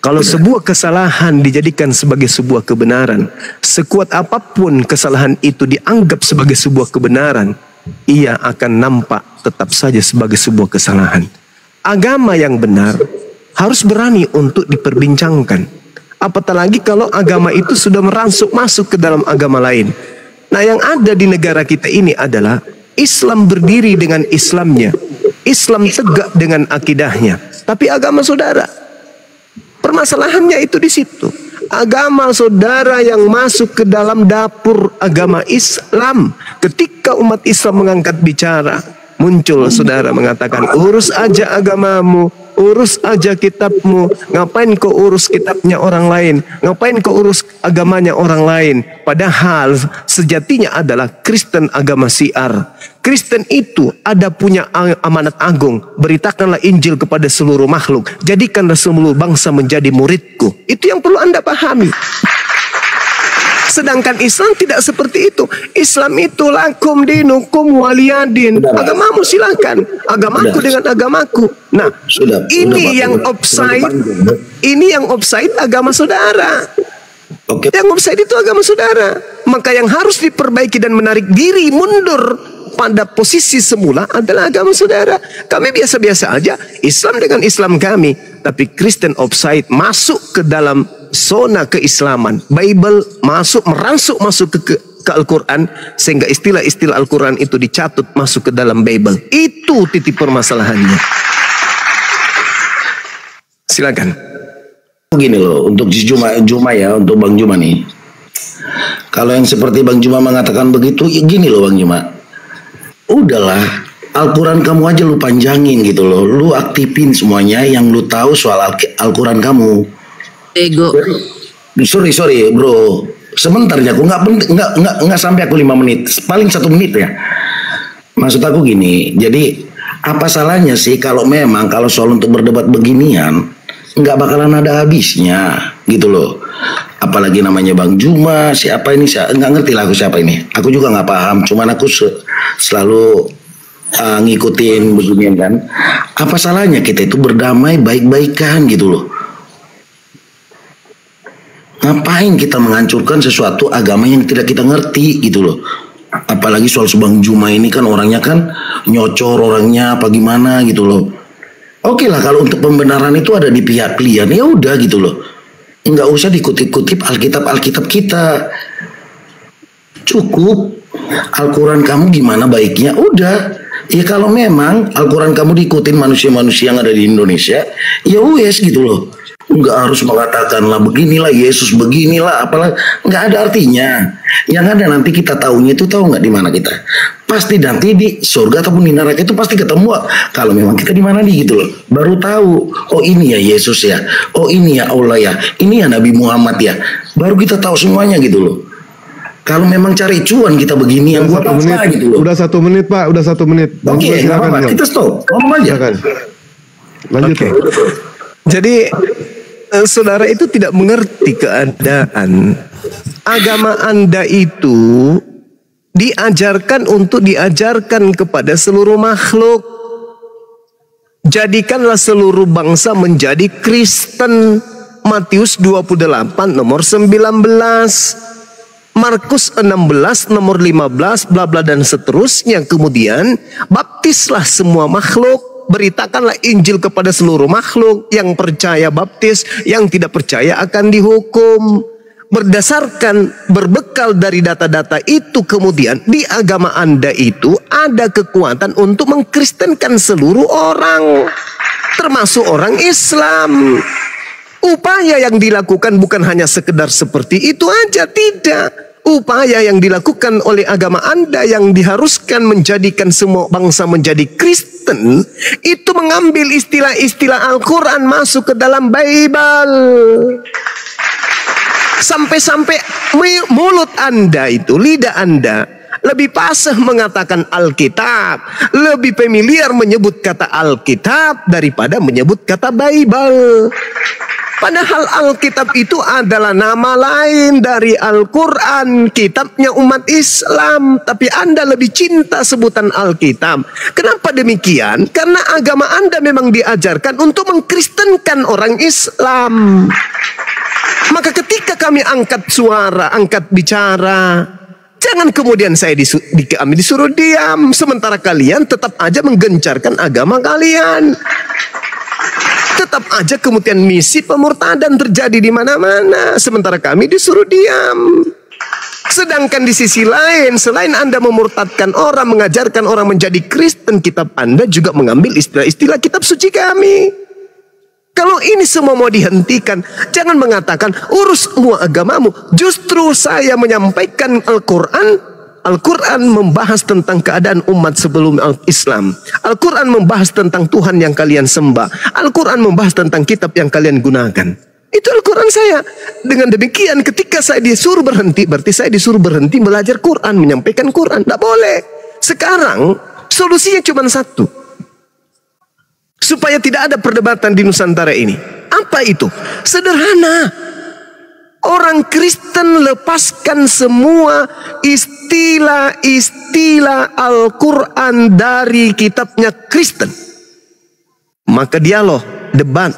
Kalau sebuah kesalahan dijadikan sebagai sebuah kebenaran, sekuat apapun kesalahan itu dianggap sebagai sebuah kebenaran, ia akan nampak tetap saja sebagai sebuah kesalahan. Agama yang benar harus berani untuk diperbincangkan. Apatah lagi kalau agama itu sudah merangsuk masuk ke dalam agama lain. Nah, yang ada di negara kita ini adalah Islam berdiri dengan Islamnya, Islam tegak dengan akidahnya, tapi agama saudara. Permasalahannya itu di situ. Agama saudara yang masuk ke dalam dapur agama Islam. Ketika umat Islam mengangkat bicara, muncul saudara mengatakan, urus aja agamamu, urus aja kitabmu. Ngapain kau urus kitabnya orang lain? Ngapain kau urus agamanya orang lain? Padahal sejatinya adalah Kristen agama syiar. Kristen itu ada punya amanat agung. Beritakanlah Injil kepada seluruh makhluk. Jadikanlah seluruh bangsa menjadi muridku. Itu yang perlu Anda pahami. Sedangkan Islam tidak seperti itu. Islam itu lakum dinukum waliyadin. Agamamu silakan, agamaku dengan agamaku. Nah, ini yang offside. Ini yang offside agama saudara. Yang offside itu agama saudara. Maka yang harus diperbaiki dan menarik diri mundur pada posisi semula adalah agama saudara. Kami biasa-biasa aja, Islam dengan Islam kami. Tapi Kristen offside, masuk ke dalam zona keislaman. Bible merangsuk masuk ke Al-Quran, sehingga istilah-istilah Al-Quran itu dicatut masuk ke dalam Bible. Itu titik permasalahannya. Silakan. Gini loh, untuk si Juma ya, untuk Bang Juma nih. Kalau yang seperti Bang Juma mengatakan begitu, ya gini loh Bang Juma. Udahlah, Al-Quran kamu aja lu panjangin gitu loh. Lu aktifin semuanya yang lu tahu soal Al-Quran kamu. Ego. Sorry bro. Sebentar ya, aku nggak sampai aku 5 menit, paling 1 menit ya. Maksud aku gini, jadi apa salahnya sih kalau soal untuk berdebat beginian nggak bakalan ada habisnya gitu loh. Apalagi namanya Bang Juma, siapa ini, nggak ngerti lah aku siapa ini. Aku juga nggak paham, cuman aku selalu ngikutin beginian kan. Apa salahnya kita itu berdamai baik-baikan gitu loh. Ngapain kita menghancurkan sesuatu agama yang tidak kita ngerti gitu loh. Apalagi soal Bang Juma ini kan orangnya kan nyocor orangnya apa gimana gitu loh. Oke lah kalau untuk pembenaran itu ada di pihak klien, ya udah gitu loh. Nggak usah dikutip-kutip Alkitab kita. Cukup Al-Quran kamu gimana baiknya, udah. Ya kalau memang Al-Quran kamu diikutin manusia-manusia yang ada di Indonesia, ya wes gitu loh. Nggak harus mengatakan lah beginilah Yesus beginilah apalah, nggak ada artinya. Yang ada nanti kita tahunya itu tahu nggak di mana kita. Pasti nanti di surga ataupun di neraka itu pasti ketemu kalau memang kita di mana nih gitu loh. Baru tahu, oh ini ya Yesus ya, oh ini ya Allah ya, ini ya Nabi Muhammad ya. Baru kita tahu semuanya gitu loh. Kalau memang cari cuan kita begini yang buat apa gitu loh. Udah 1 menit Pak, udah 1 menit. Oke, silakan. Kita stop, ngomong aja. Silakan. Lanjut. Okay. Jadi saudara itu tidak mengerti keadaan. Agama Anda itu diajarkan untuk diajarkan kepada seluruh makhluk. Jadikanlah seluruh bangsa menjadi Kristen. Matius 28 nomor 19, Markus 16 nomor 15, bla bla dan seterusnya. Kemudian baptislah semua makhluk. Beritakanlah Injil kepada seluruh makhluk. Yang percaya baptis, yang tidak percaya akan dihukum. Berdasarkan berbekal dari data-data itu, kemudian di agama Anda itu ada kekuatan untuk mengkristenkan seluruh orang, termasuk orang Islam. Upaya yang dilakukan bukan hanya sekedar seperti itu aja, tidak. upaya yang dilakukan oleh agama Anda yang diharuskan menjadikan semua bangsa menjadi Kristen, itu mengambil istilah-istilah Al-Quran masuk ke dalam Bible. Sampai-sampai mulut Anda itu, lidah Anda, lebih fasih mengatakan Alkitab, lebih familiar menyebut kata Alkitab daripada menyebut kata Bible. Padahal Alkitab itu adalah nama lain dari Al-Quran, kitabnya umat Islam. Tapi Anda lebih cinta sebutan Alkitab. Kenapa demikian? Karena agama Anda memang diajarkan untuk mengkristenkan orang Islam. Maka ketika kami angkat suara, angkat bicara, jangan kemudian kami disuruh diam, sementara kalian tetap aja menggencarkan agama kalian. Tetap aja kemudian misi pemurtadan terjadi di mana-mana, sementara kami disuruh diam. Sedangkan di sisi lain, selain Anda memurtadkan orang, mengajarkan orang menjadi Kristen, kitab Anda juga mengambil istilah-istilah kitab suci kami. Kalau ini semua mau dihentikan, jangan mengatakan urus semua agamamu. Justru saya menyampaikan Al-Quran membahas tentang keadaan umat sebelum Islam. Al-Quran membahas tentang Tuhan yang kalian sembah. Al-Quran membahas tentang kitab yang kalian gunakan. Itu Al-Quran saya. Dengan demikian ketika saya disuruh berhenti, berarti saya disuruh berhenti belajar Quran, menyampaikan Quran. Tidak boleh. Sekarang solusinya cuma satu, supaya tidak ada perdebatan di Nusantara ini. Apa itu? Sederhana. Orang Kristen lepaskan semua istilah-istilah Al-Quran dari kitabnya Kristen. Maka dialog, debat,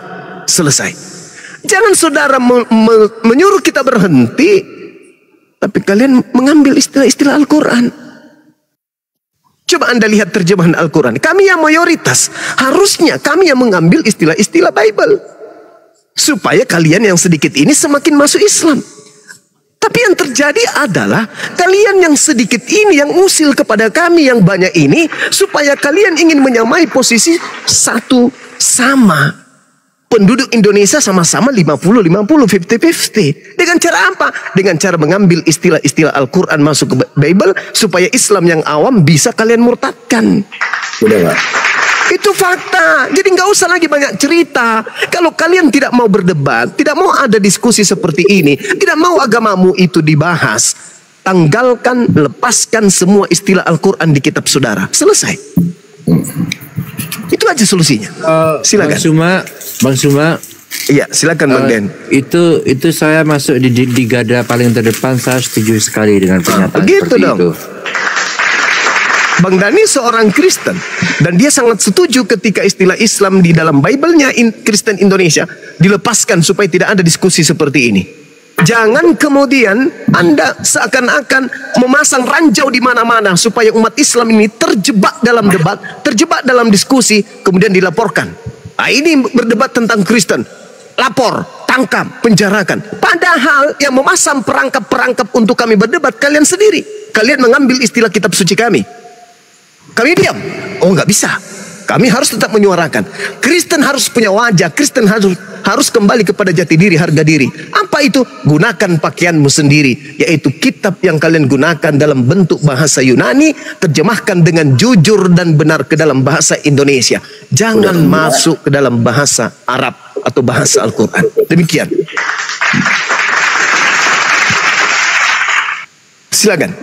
selesai. Jangan saudara menyuruh kita berhenti, tapi kalian mengambil istilah-istilah Al-Quran. Coba Anda lihat terjemahan Al-Quran. Kami yang mayoritas, harusnya kami yang mengambil istilah-istilah Bible. Supaya kalian yang sedikit ini semakin masuk Islam. Tapi yang terjadi adalah kalian yang sedikit ini yang usil kepada kami yang banyak ini, supaya kalian ingin menyamai posisi satu sama. Penduduk Indonesia sama-sama 50-50, 50-50. Dengan cara apa? Dengan cara mengambil istilah-istilah Al-Quran masuk ke Bible, supaya Islam yang awam bisa kalian murtadkan. Udah Pak. Itu fakta. Jadi nggak usah lagi banyak cerita. Kalau kalian tidak mau berdebat, tidak mau ada diskusi seperti ini, tidak mau agamamu itu dibahas, tanggalkan, lepaskan semua istilah Al-Quran di kitab saudara. Selesai. Itu aja solusinya. Silakan. Bang Suma. Iya, silakan Bang Den. Itu saya masuk di garda paling terdepan. Saya setuju sekali dengan pernyataan begitu seperti dong. itu. Bang Dani seorang Kristen, dan dia sangat setuju ketika istilah Islam di dalam Bible-nya Kristen Indonesia dilepaskan supaya tidak ada diskusi seperti ini. Jangan kemudian Anda seakan-akan memasang ranjau di mana-mana supaya umat Islam ini terjebak dalam debat, terjebak dalam diskusi, kemudian dilaporkan. Nah, ini berdebat tentang Kristen, lapor, tangkap, penjarakan. Padahal yang memasang perangkap-perangkap untuk kami berdebat kalian sendiri. Kalian mengambil istilah kitab suci kami. Kami diam. Oh, nggak bisa. Kami harus tetap menyuarakan. Kristen harus punya wajah. Kristen harus kembali kepada jati diri, harga diri. Apa itu? Gunakan pakaianmu sendiri, yaitu kitab yang kalian gunakan dalam bentuk bahasa Yunani, terjemahkan dengan jujur dan benar ke dalam bahasa Indonesia. Jangan masuk ke dalam bahasa Arab atau bahasa Al-Quran. Demikian. Silakan.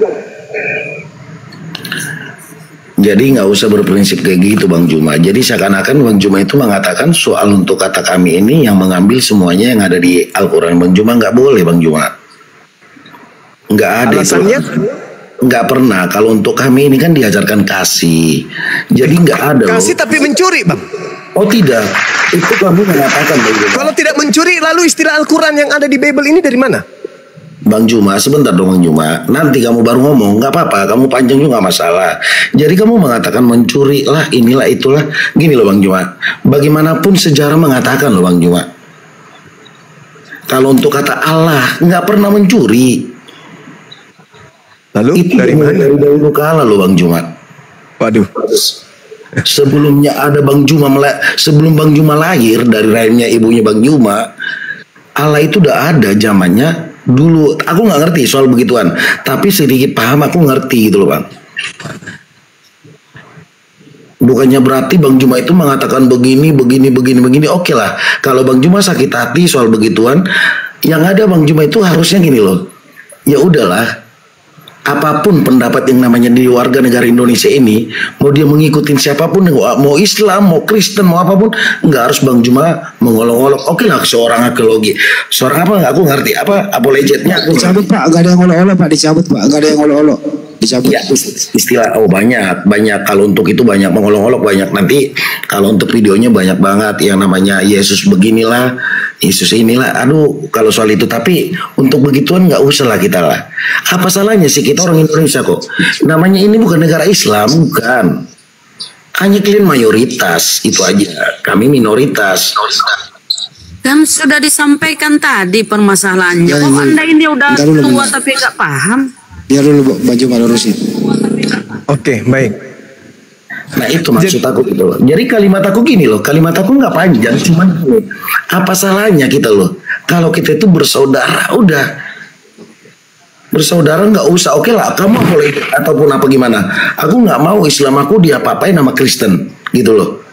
Jadi nggak usah berprinsip kayak gitu Bang Juma. Jadi seakan-akan Bang Juma itu mengatakan soal untuk kata kami ini yang mengambil semuanya yang ada di Al-Quran. Bang Juma nggak boleh Bang Juma. Nggak ada. Alasannya? Itu. Nggak pernah. Kalau untuk kami ini kan diajarkan kasih. Jadi nggak ada. Kasih tapi mencuri Bang. Oh tidak. Itu kamu mengatakan Bang Juma. Kalau tidak mencuri, lalu istilah Al-Quran yang ada di Bible ini dari mana? Bang Juma, sebentar dong Bang Juma. Nanti kamu baru ngomong, nggak apa-apa. Kamu panjang juga nggak masalah. Jadi kamu mengatakan mencuri lah, inilah itulah. Gini loh Bang Juma. Bagaimanapun sejarah mengatakan loh Bang Juma. Kalau untuk kata Allah nggak pernah mencuri. Lalu itu dari mana? Dari dahulu kala loh Bang Juma. Waduh. Sebelumnya ada Bang Juma, sebelum Bang Juma lahir dari rahimnya ibunya Bang Juma, Allah itu udah ada zamannya. Dulu aku nggak ngerti soal begituan, tapi sedikit paham aku ngerti gitu loh Bang. Bukannya berarti Bang Juma itu mengatakan begini. Oke lah, kalau Bang Juma sakit hati soal begituan, yang ada Bang Juma itu harusnya gini loh. Ya udahlah, apapun pendapat yang namanya di warga negara Indonesia ini, mau dia mengikutin siapapun, mau Islam, mau Kristen, mau apapun, nggak harus Bang Juma mengolok-olok. Oke lah, seorang arkeologi, seorang apa nggak aku ngerti apa apologetnya. Dicabut Pak, nggak ada yang olok-olok Pak, dicabut Pak, nggak ada yang olok-olok. Dicabut. Ya, istilah banyak kalau untuk itu banyak mengolok-olok banyak. Nanti kalau untuk videonya banyak banget yang namanya Yesus beginilah, Yesus inilah. Aduh, kalau soal itu, tapi untuk begituan nggak usah lah kita lah. Apa salahnya sih kita orang Indonesia kok? Namanya ini bukan negara Islam, bukan. Hanya kalian mayoritas, itu aja. Kami minoritas. Kan sudah disampaikan tadi permasalahannya. Kok Anda ini udah tua tapi nggak paham? Biar dulu baju malu lurusin. Oke, baik. Nah itu maksud aku gitu loh. Jadi kalimat aku gini loh, kalimat aku nggak panjang, cuman apa salahnya kita loh? Kalau kita itu bersaudara, udah bersaudara nggak usah. Oke lah, kamu boleh ataupun apa gimana. Aku nggak mau Islam aku diapa-apain nama Kristen gitu loh.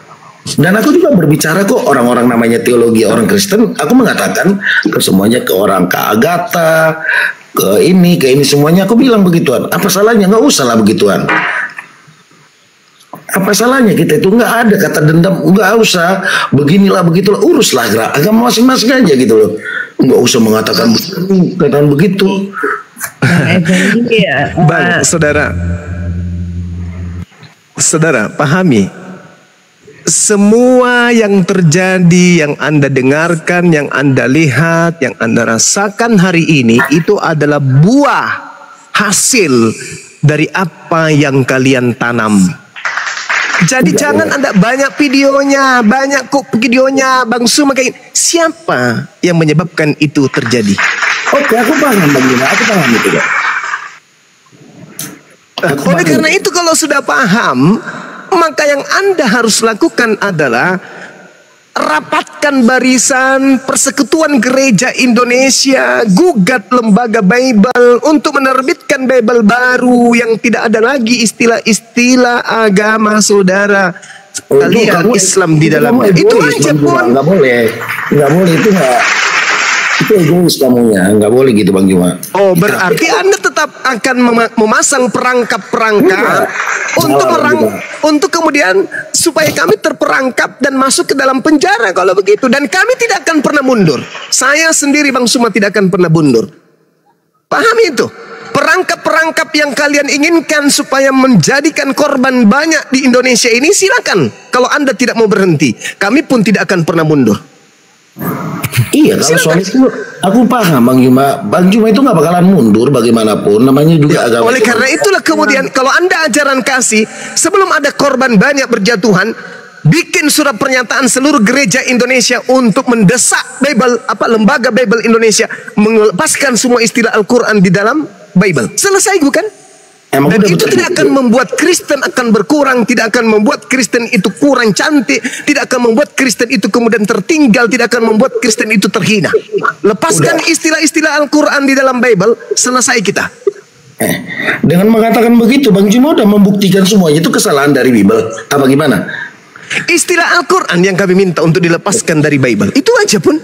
Dan aku juga berbicara kok orang-orang namanya teologi orang Kristen. Aku mengatakan ke semuanya, ke orang ke Agatha, ke ini semuanya aku bilang begituan. Apa salahnya? Nggak usah lah begituan. Apa salahnya kita itu nggak ada kata dendam, nggak usah beginilah begitulah, uruslah agama masing-masing aja gitu loh. Nggak usah mengatakan begitu. Bang, saudara pahami, semua yang terjadi, yang Anda dengarkan, yang Anda lihat, yang Anda rasakan hari ini, itu adalah buah hasil dari apa yang kalian tanam. Jadi jangan Anda banyak videonya, Bang Suma kayak siapa yang menyebabkan itu terjadi? Oke, aku paham Bang Juma, aku paham itu ya. Oleh karena itu kalau sudah paham, maka yang Anda harus lakukan adalah rapatkan barisan Persekutuan Gereja Indonesia, gugat lembaga Bible untuk menerbitkan Bible baru yang tidak ada lagi istilah-istilah agama saudara kalian Islam di dalamnya. Itu aja pun. Nggak boleh itu nggak. Itu egois kamunya, nggak boleh gitu Bang Juma. Oh, berarti Anda tetap akan memasang perangkap-perangkap untuk kemudian supaya kami terperangkap dan masuk ke dalam penjara kalau begitu. Dan kami tidak akan pernah mundur. Saya sendiri Bang Suma tidak akan pernah mundur. Pahami itu. Perangkap-perangkap yang kalian inginkan supaya menjadikan korban banyak di Indonesia ini, silakan. Kalau Anda tidak mau berhenti, kami pun tidak akan pernah mundur. Iya, kalau soal itu aku paham Bang Juma. Bang Juma itu nggak bakalan mundur bagaimanapun. Namanya juga agama. Oleh karena itulah kemudian kalau Anda ajaran kasih, sebelum ada korban banyak berjatuhan, bikin surat pernyataan seluruh gereja Indonesia untuk mendesak lembaga Bible Indonesia melepaskan semua istilah Al-Quran di dalam Bible. Selesai bukan? Dan itu tidak akan membuat Kristen akan berkurang, tidak akan membuat Kristen itu kurang cantik, tidak akan membuat Kristen itu kemudian tertinggal, tidak akan membuat Kristen itu terhina. Lepaskan istilah-istilah Al-Quran di dalam Bible, selesai kita. Dengan mengatakan begitu, Bang Juma udah membuktikan semuanya itu kesalahan dari Bible. Apa gimana? Istilah Al-Quran yang kami minta untuk dilepaskan dari Bible, itu aja pun.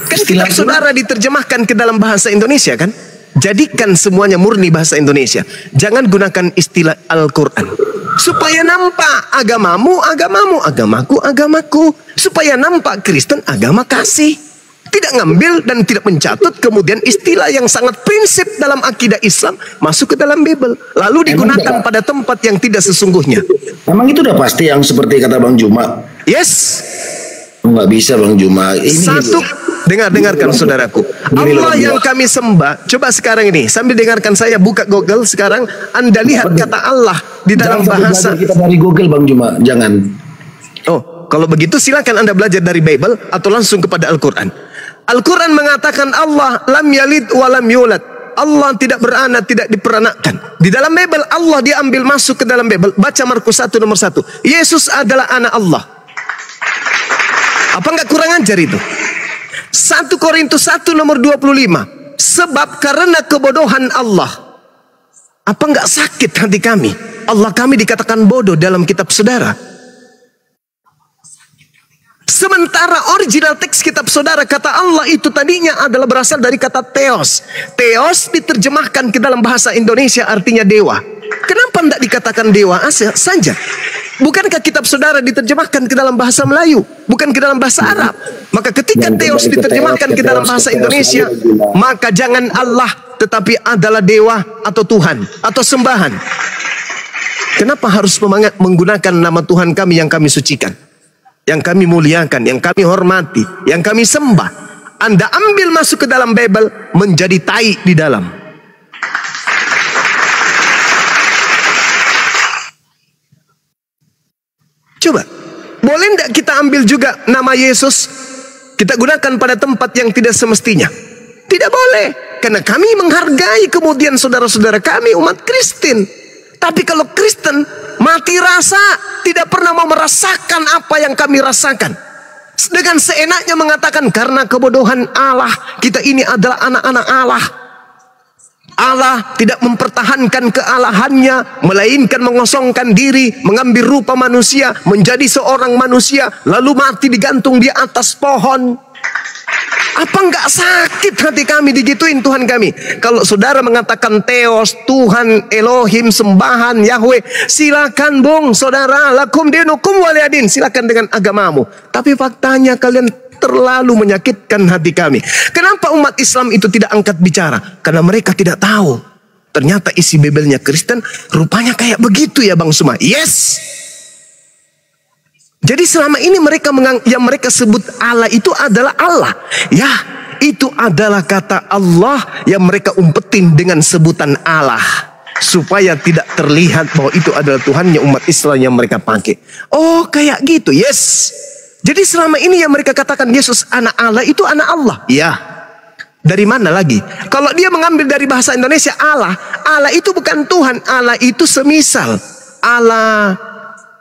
Kan kitab saudara diterjemahkan ke dalam bahasa Indonesia kan? Jadikan semuanya murni bahasa Indonesia. Jangan gunakan istilah Al-Quran. Supaya nampak agamamu, agamamu, agamaku, agamaku. Supaya nampak Kristen, agama kasih. Tidak ngambil dan tidak mencatut kemudian istilah yang sangat prinsip dalam akidah Islam masuk ke dalam Bible. Lalu digunakan pada tempat yang tidak sesungguhnya. Emang itu udah pasti yang seperti kata Bang Juma? Yes. Nggak bisa Bang Juma. Ini satu. Dengarkan saudaraku, Allah yang kami sembah. Coba sekarang ini sambil dengarkan saya buka Google sekarang, Anda lihat kata Allah di dalam bahasa. Kita dari Google Bang Juma, jangan. Oh, kalau begitu silakan Anda belajar dari Bible atau langsung kepada Al-Quran. Al-Quran mengatakan Allah lam yalid wa lam yulad. Allah tidak beranak, tidak diperanakkan. Di dalam Bible Allah diambil masuk ke dalam Bible. Baca Markus 1 nomor 1. Yesus adalah anak Allah. Apa enggak kurang ajar itu? 1 Korintus 1 nomor 25. Sebab karena kebodohan Allah. Apa enggak sakit hati kami? Allah kami dikatakan bodoh dalam kitab saudara. Sementara original teks kitab saudara kata Allah itu tadinya adalah berasal dari kata theos. Theos diterjemahkan ke dalam bahasa Indonesia artinya dewa. Kenapa tidak dikatakan dewa saja? Bukankah kitab saudara diterjemahkan ke dalam bahasa Melayu, bukan ke dalam bahasa Arab? Maka ketika theos diterjemahkan ke dalam bahasa Indonesia, maka jangan Allah tetapi adalah dewa atau Tuhan atau sembahan. Kenapa harus menggunakan nama Tuhan kami yang kami sucikan, yang kami muliakan, yang kami hormati, yang kami sembah? Anda ambil masuk ke dalam Bible, menjadi tai di dalam. Coba, boleh tidak kita ambil juga nama Yesus, kita gunakan pada tempat yang tidak semestinya? Tidak boleh, karena kami menghargai kemudian saudara-saudara kami umat Kristen. Tapi kalau Kristen mati rasa, tidak pernah mau merasakan apa yang kami rasakan. Dengan seenaknya mengatakan karena kebodohan Allah, kita ini adalah anak-anak Allah. Allah tidak mempertahankan kealahannya, melainkan mengosongkan diri, mengambil rupa manusia, menjadi seorang manusia, lalu mati digantung di atas pohon. Apa enggak sakit hati kami digituin Tuhan kami? Kalau saudara mengatakan Theos, Tuhan, Elohim, sembahan, Yahweh, silakan bung saudara, lakum dinukum waliyadin, silakan dengan agamamu. Tapi faktanya kalian terlalu menyakitkan hati kami. Kenapa umat Islam itu tidak angkat bicara? Karena mereka tidak tahu. Ternyata isi Bibelnya Kristen rupanya kayak begitu ya Bang Suma. Yes. Jadi selama ini yang mereka sebut Allah itu adalah Allah. Ya, itu adalah kata Allah yang mereka umpetin dengan sebutan Allah. Supaya tidak terlihat bahwa itu adalah Tuhannya umat Islam yang mereka pakai. Oh kayak gitu, yes. Jadi selama ini yang mereka katakan Yesus anak Allah itu anak Allah. Ya. Dari mana lagi? Kalau dia mengambil dari bahasa Indonesia Allah, Allah itu bukan Tuhan, Allah itu semisal. Allah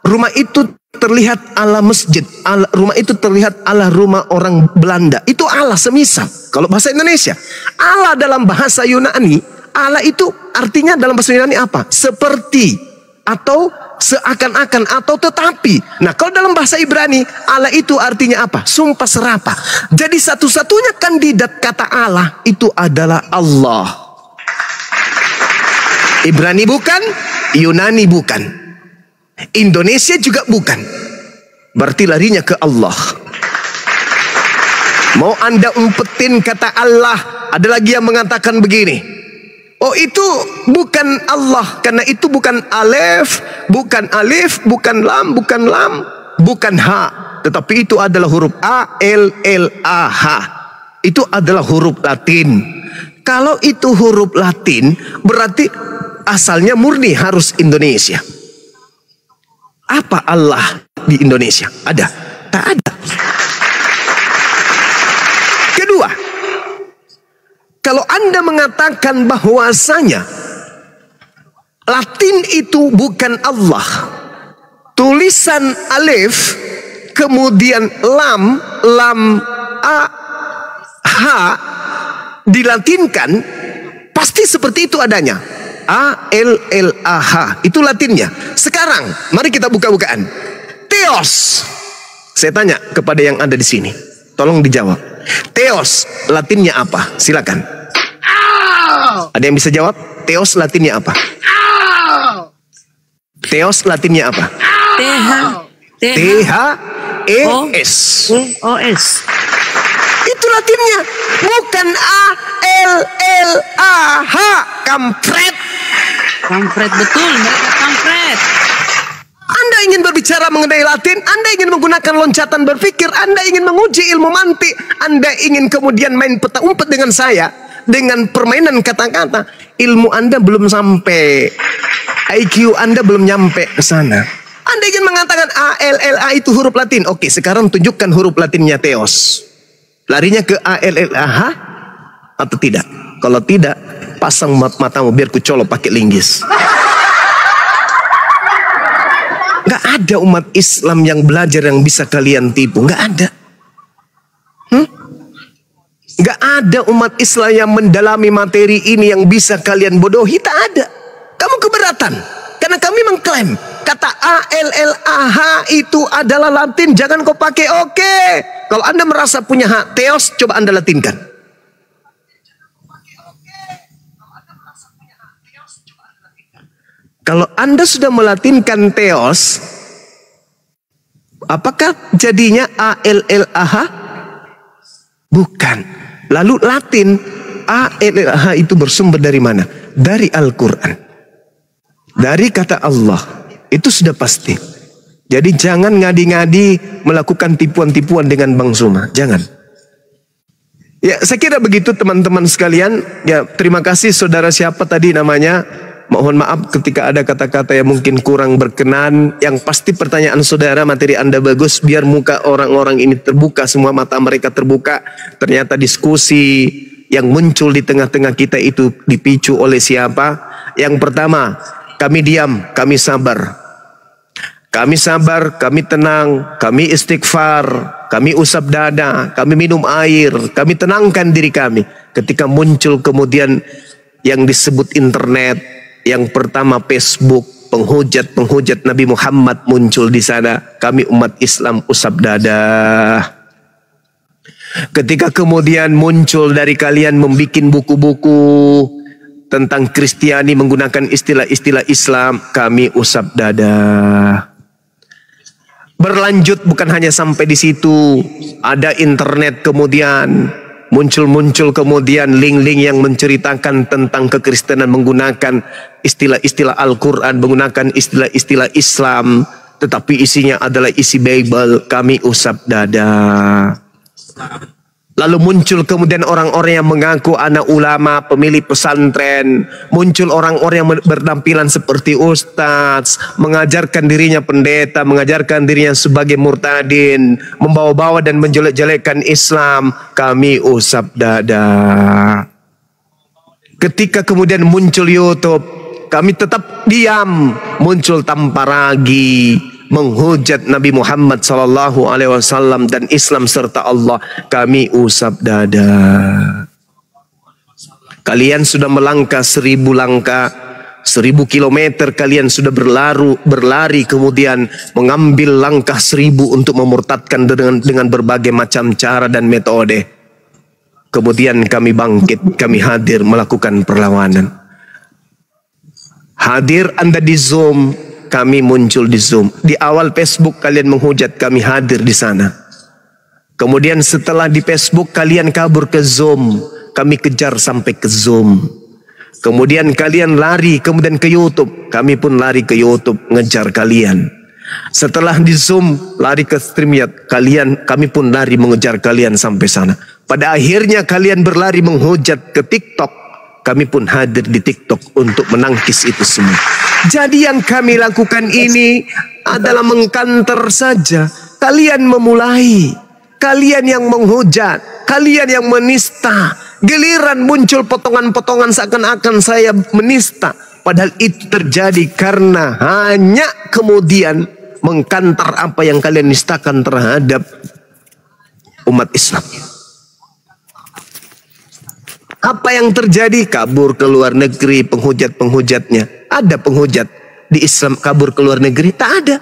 rumah itu terlihat Allah masjid, Allah, rumah itu terlihat Allah rumah orang Belanda. Itu Allah semisal. Kalau bahasa Indonesia, Allah dalam bahasa Yunani, Allah itu artinya dalam bahasa Yunani apa? Seperti atau seakan-akan atau tetapi. Nah kalau dalam bahasa Ibrani Allah itu artinya apa? Sumpah serapah. Jadi satu-satunya kandidat kata Allah itu adalah Allah. Ibrani bukan, Yunani bukan, Indonesia juga bukan. Berarti larinya ke Allah. Mau Anda umpetin kata Allah, ada lagi yang mengatakan begini, oh itu bukan Allah, karena itu bukan alif, bukan lam, bukan ha, tetapi itu adalah huruf A, L, A, H. Itu adalah huruf Latin. Kalau itu huruf Latin, berarti asalnya murni harus Indonesia. Apa Allah di Indonesia? Ada? Tak ada. Kedua, kalau Anda mengatakan bahwasanya Latin itu bukan Allah, tulisan alif, kemudian lam, a, h, dilatinkan, pasti seperti itu adanya. A, L, A, H, itu Latinnya. Sekarang, mari kita buka-bukaan. Theos. Saya tanya kepada yang ada di sini, tolong dijawab. Theos, Latinnya apa? Silakan. Ada yang bisa jawab? Theos Latinnya apa? Theos Latinnya apa? T-H-E-S. Itu Latinnya. Bukan A-L-L-A-H. Kampret. Kampret betul, mereka kampret. Anda ingin berbicara mengenai Latin, Anda ingin menggunakan loncatan berpikir, Anda ingin menguji ilmu mantik, Anda ingin kemudian main peta umpet dengan saya, dengan permainan kata-kata, ilmu Anda belum sampai, IQ Anda belum nyampe ke sana. Anda ingin mengatakan A-L-L-A itu huruf Latin. Oke, sekarang tunjukkan huruf Latinnya Theos. Larinya ke A-L-L-A-H atau tidak? Kalau tidak, pasang matamu biar ku colok pakai linggis. Gak ada umat Islam yang belajar yang bisa kalian tipu. Gak ada. Nggak ada umat Islam yang mendalami materi ini yang bisa kalian bodohi. Tak ada. Kamu keberatan. Karena kami mengklaim kata ALLAH itu adalah Latin. Jangan kau pakai oke. Kalau Anda merasa punya hak theos, coba Anda latinkan. Kalau Anda sudah melatinkan theos, apakah jadinya ALLAH? Bukan. Lalu Latin ALLAH itu bersumber dari mana? Dari Al-Quran. Dari kata Allah. Itu sudah pasti. Jadi jangan ngadi-ngadi melakukan tipuan-tipuan dengan Bang Suma. Jangan. Ya, saya kira begitu teman-teman sekalian. Ya, terima kasih saudara siapa tadi namanya. Mohon maaf ketika ada kata-kata yang mungkin kurang berkenan. Yang pasti pertanyaan saudara, materi Anda bagus. Biar muka orang-orang ini terbuka, semua mata mereka terbuka. Ternyata diskusi yang muncul di tengah-tengah kita itu dipicu oleh siapa? Yang pertama, kami diam, kami sabar. Kami sabar, kami tenang, kami istighfar, kami usap dada, kami minum air, kami tenangkan diri kami. Ketika muncul kemudian yang disebut internet, yang pertama Facebook, penghujat Nabi Muhammad muncul di sana. Kami umat Islam usap dada. Ketika kemudian muncul dari kalian membuat buku-buku tentang Kristiani menggunakan istilah-istilah Islam, kami usap dada. Berlanjut bukan hanya sampai di situ, ada internet kemudian muncul kemudian link-link yang menceritakan tentang kekristenan menggunakan istilah-istilah Al-Quran, menggunakan istilah-istilah Islam, tetapi isinya adalah isi Bible. Kami usap dada. Lalu muncul kemudian orang-orang yang mengaku anak ulama, pemilik pesantren. Muncul orang-orang yang bertampilan seperti ustadz, mengajarkan dirinya pendeta, mengajarkan dirinya sebagai murtadin, membawa-bawa dan menjelek-jelekkan Islam. Kami usap dada. Ketika kemudian muncul YouTube, kami tetap diam. Muncul tanpa ragi, menghujat Nabi Muhammad SAW dan Islam serta Allah. Kami usap dada. Kalian sudah melangkah 1000 langkah, 1000 kilometer. Kalian sudah berlari kemudian mengambil langkah 1000 untuk memurtadkan dengan berbagai macam cara dan metode. Kemudian kami bangkit, kami hadir melakukan perlawanan. Hadir Anda di Zoom, kami muncul di Zoom. Di awal Facebook kalian menghujat, kami hadir di sana. Kemudian setelah di Facebook kalian kabur ke Zoom, kami kejar sampai ke Zoom. Kemudian kalian lari kemudian ke YouTube, kami pun lari ke YouTube ngejar kalian. Setelah di Zoom lari ke StreamYard, kami pun lari mengejar kalian sampai sana. Pada akhirnya kalian berlari menghujat ke TikTok, kami pun hadir di TikTok untuk menangkis itu semua. Jadi yang kami lakukan ini adalah mengkanter saja. Kalian memulai, kalian yang menghujat, kalian yang menista. Giliran muncul potongan-potongan seakan-akan saya menista. Padahal itu terjadi karena hanya kemudian mengkanter apa yang kalian nistakan terhadap umat Islam. Apa yang terjadi? Kabur ke luar negeri penghujat-penghujatnya. Ada penghujat di Islam kabur ke luar negeri? Tak ada.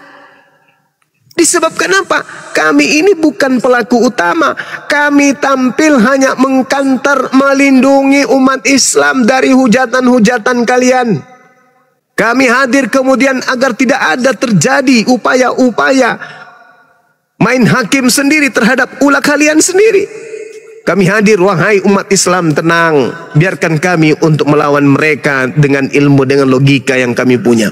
Disebabkan apa? Kami ini bukan pelaku utama. Kami tampil hanya mengkantar, melindungi umat Islam dari hujatan-hujatan kalian. Kami hadir kemudian agar tidak ada terjadi upaya-upaya main hakim sendiri terhadap ulah kalian sendiri. Kami hadir, wahai umat Islam, tenang. Biarkan kami untuk melawan mereka dengan ilmu, dengan logika yang kami punya.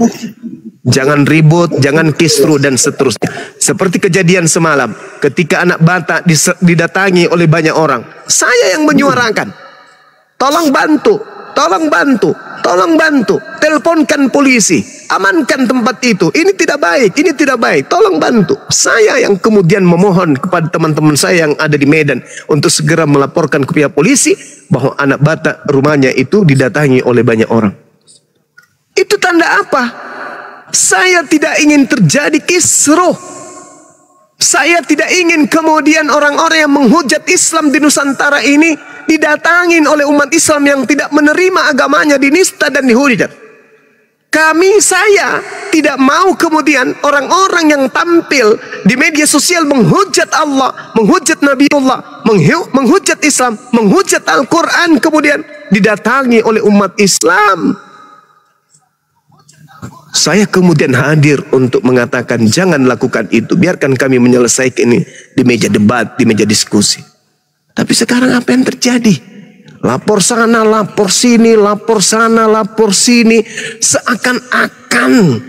Jangan ribut, jangan kisru dan seterusnya. Seperti kejadian semalam ketika anak Batak didatangi oleh banyak orang. Saya yang menyuarakan, tolong bantu, tolong bantu, tolong bantu. Teleponkan polisi, amankan tempat itu. Ini tidak baik, ini tidak baik. Tolong bantu. Saya yang kemudian memohon kepada teman-teman saya yang ada di Medan untuk segera melaporkan ke pihak polisi bahwa anak Batak rumahnya itu didatangi oleh banyak orang. Itu tanda apa? Saya tidak ingin terjadi kisruh. Saya tidak ingin kemudian orang-orang yang menghujat Islam di Nusantara ini didatangin oleh umat Islam yang tidak menerima agamanya, dinista dan dihujat. Saya tidak mau kemudian orang-orang yang tampil di media sosial menghujat Allah, menghujat Nabiullah, menghujat Islam, menghujat Al-Quran kemudian didatangi oleh umat Islam. Saya kemudian hadir untuk mengatakan jangan lakukan itu. Biarkan kami menyelesaikan ini di meja debat, di meja diskusi. Tapi sekarang apa yang terjadi? Lapor sana, lapor sini, lapor sana, lapor sini. Seakan-akan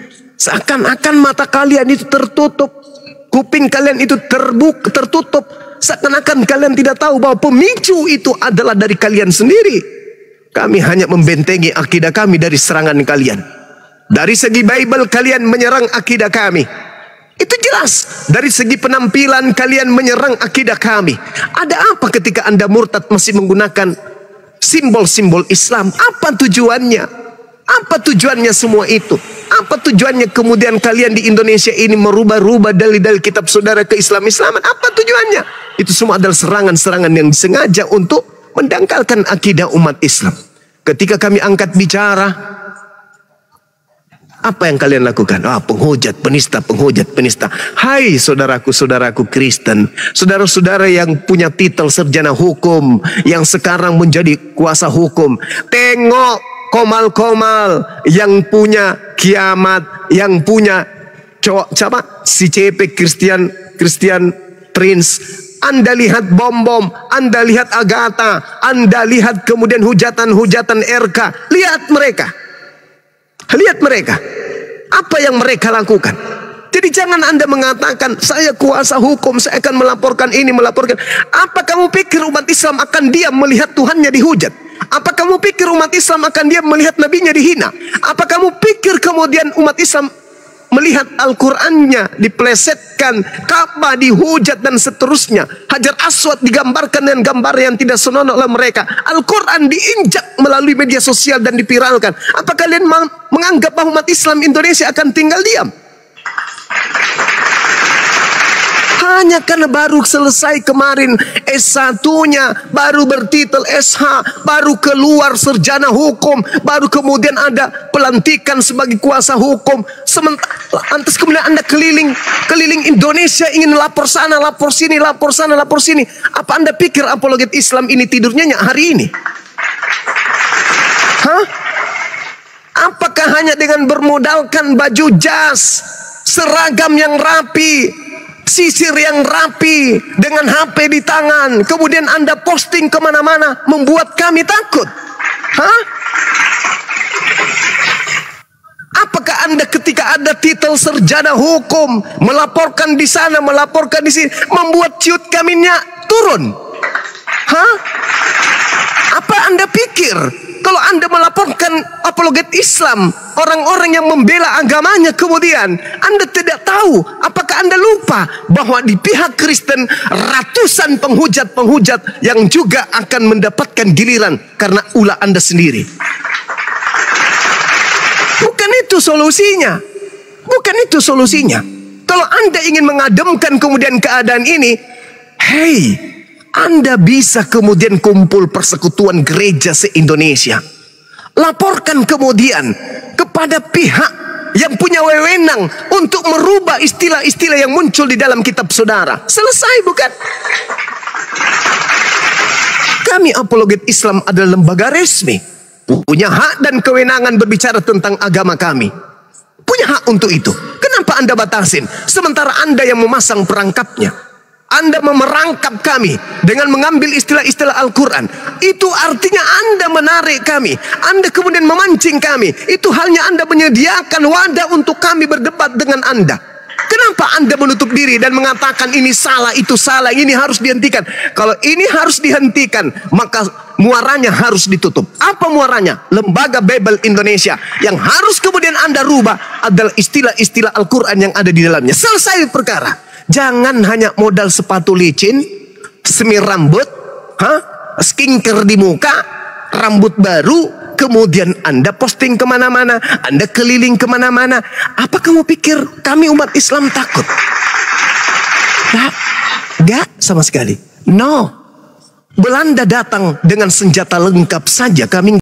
mata kalian itu tertutup. Kuping kalian itu tertutup. Seakan-akan kalian tidak tahu bahwa pemicu itu adalah dari kalian sendiri. Kami hanya membentengi akidah kami dari serangan kalian. Dari segi Bible kalian menyerang akidah kami. Itu jelas. Dari segi penampilan kalian menyerang akidah kami. Ada apa ketika Anda murtad masih menggunakan simbol-simbol Islam? Apa tujuannya? Apa tujuannya semua itu? Apa tujuannya kemudian kalian di Indonesia ini merubah-rubah dalil-dalil kitab saudara ke Islam-Islaman? Apa tujuannya? Itu semua adalah serangan-serangan yang disengaja untuk mendangkalkan akidah umat Islam. Ketika kami angkat bicara, apa yang kalian lakukan? Penghujat, penista, penghujat, penista. Hai saudaraku-saudaraku Kristen, saudara-saudara yang punya titel sarjana hukum, yang sekarang menjadi kuasa hukum. Tengok komal-komal yang punya Kiamat, yang punya si CP Christian Prince. Anda lihat bom-bom, Anda lihat Agatha, Anda lihat kemudian hujatan-hujatan RK. Lihat mereka. Lihat mereka. Apa yang mereka lakukan. Jadi jangan Anda mengatakan saya kuasa hukum, saya akan melaporkan ini, melaporkan. Apa kamu pikir umat Islam akan diam melihat Tuhannya dihujat? Apa kamu pikir umat Islam akan diam melihat nabinya dihina? Apa kamu pikir kemudian umat Islam melihat Al-Qurannya diplesetkan, Ka'bah dihujat dan seterusnya, Hajar Aswad digambarkan dengan gambar yang tidak senonoh oleh mereka, Al-Quran diinjak melalui media sosial dan dipiralkan? Apa kalian menganggap bahwa umat Islam Indonesia akan tinggal diam? Hanya karena baru selesai kemarin S1-nya, baru bertitel SH, baru keluar sarjana hukum, baru kemudian ada pelantikan sebagai kuasa hukum. Lantas kemudian Anda keliling Indonesia ingin lapor sana, lapor sini, lapor sana, lapor sini. Apa Anda pikir apologet Islam ini tidurnya nyak hari ini? Apakah hanya dengan bermodalkan baju jas, seragam yang rapi, sisir yang rapi, dengan HP di tangan, kemudian Anda posting kemana-mana, membuat kami takut? Apakah Anda ketika ada titel sarjana hukum, melaporkan di sana, melaporkan di sini, membuat ciut kaminya turun? Apa Anda pikir kalau Anda melaporkan apologet Islam, orang-orang yang membela agamanya, kemudian Anda tidak tahu, apakah Anda lupa bahwa di pihak Kristen ratusan penghujat-penghujat yang juga akan mendapatkan giliran karena ulah Anda sendiri? Bukan itu solusinya. Bukan itu solusinya. Kalau Anda ingin mengademkan kemudian keadaan ini, Anda bisa kemudian kumpul persekutuan gereja se-Indonesia. Laporkan kemudian kepada pihak yang punya wewenang untuk merubah istilah-istilah yang muncul di dalam kitab saudara. Selesai, bukan? Kami apologet Islam adalah lembaga resmi, punya hak dan kewenangan berbicara tentang agama kami. Punya hak untuk itu. Kenapa Anda batasin? Sementara Anda yang memasang perangkapnya. Anda memerangkap kami dengan mengambil istilah-istilah Al-Quran. Itu artinya Anda menarik kami. Anda kemudian memancing kami. Itu halnya Anda menyediakan wadah untuk kami berdebat dengan Anda. Kenapa Anda menutup diri dan mengatakan ini salah, itu salah, ini harus dihentikan? Kalau ini harus dihentikan, maka muaranya harus ditutup. Apa muaranya? Lembaga Bible Indonesia. Yang harus kemudian Anda rubah adalah istilah-istilah Al-Quran yang ada di dalamnya. Selesai perkara. Jangan hanya modal sepatu licin, semir rambut, skincare di muka, rambut baru, kemudian Anda posting kemana-mana, Anda keliling kemana-mana. Apa kamu pikir kami umat Islam takut? Enggak sama sekali. No. Belanda datang dengan senjata lengkap saja, kami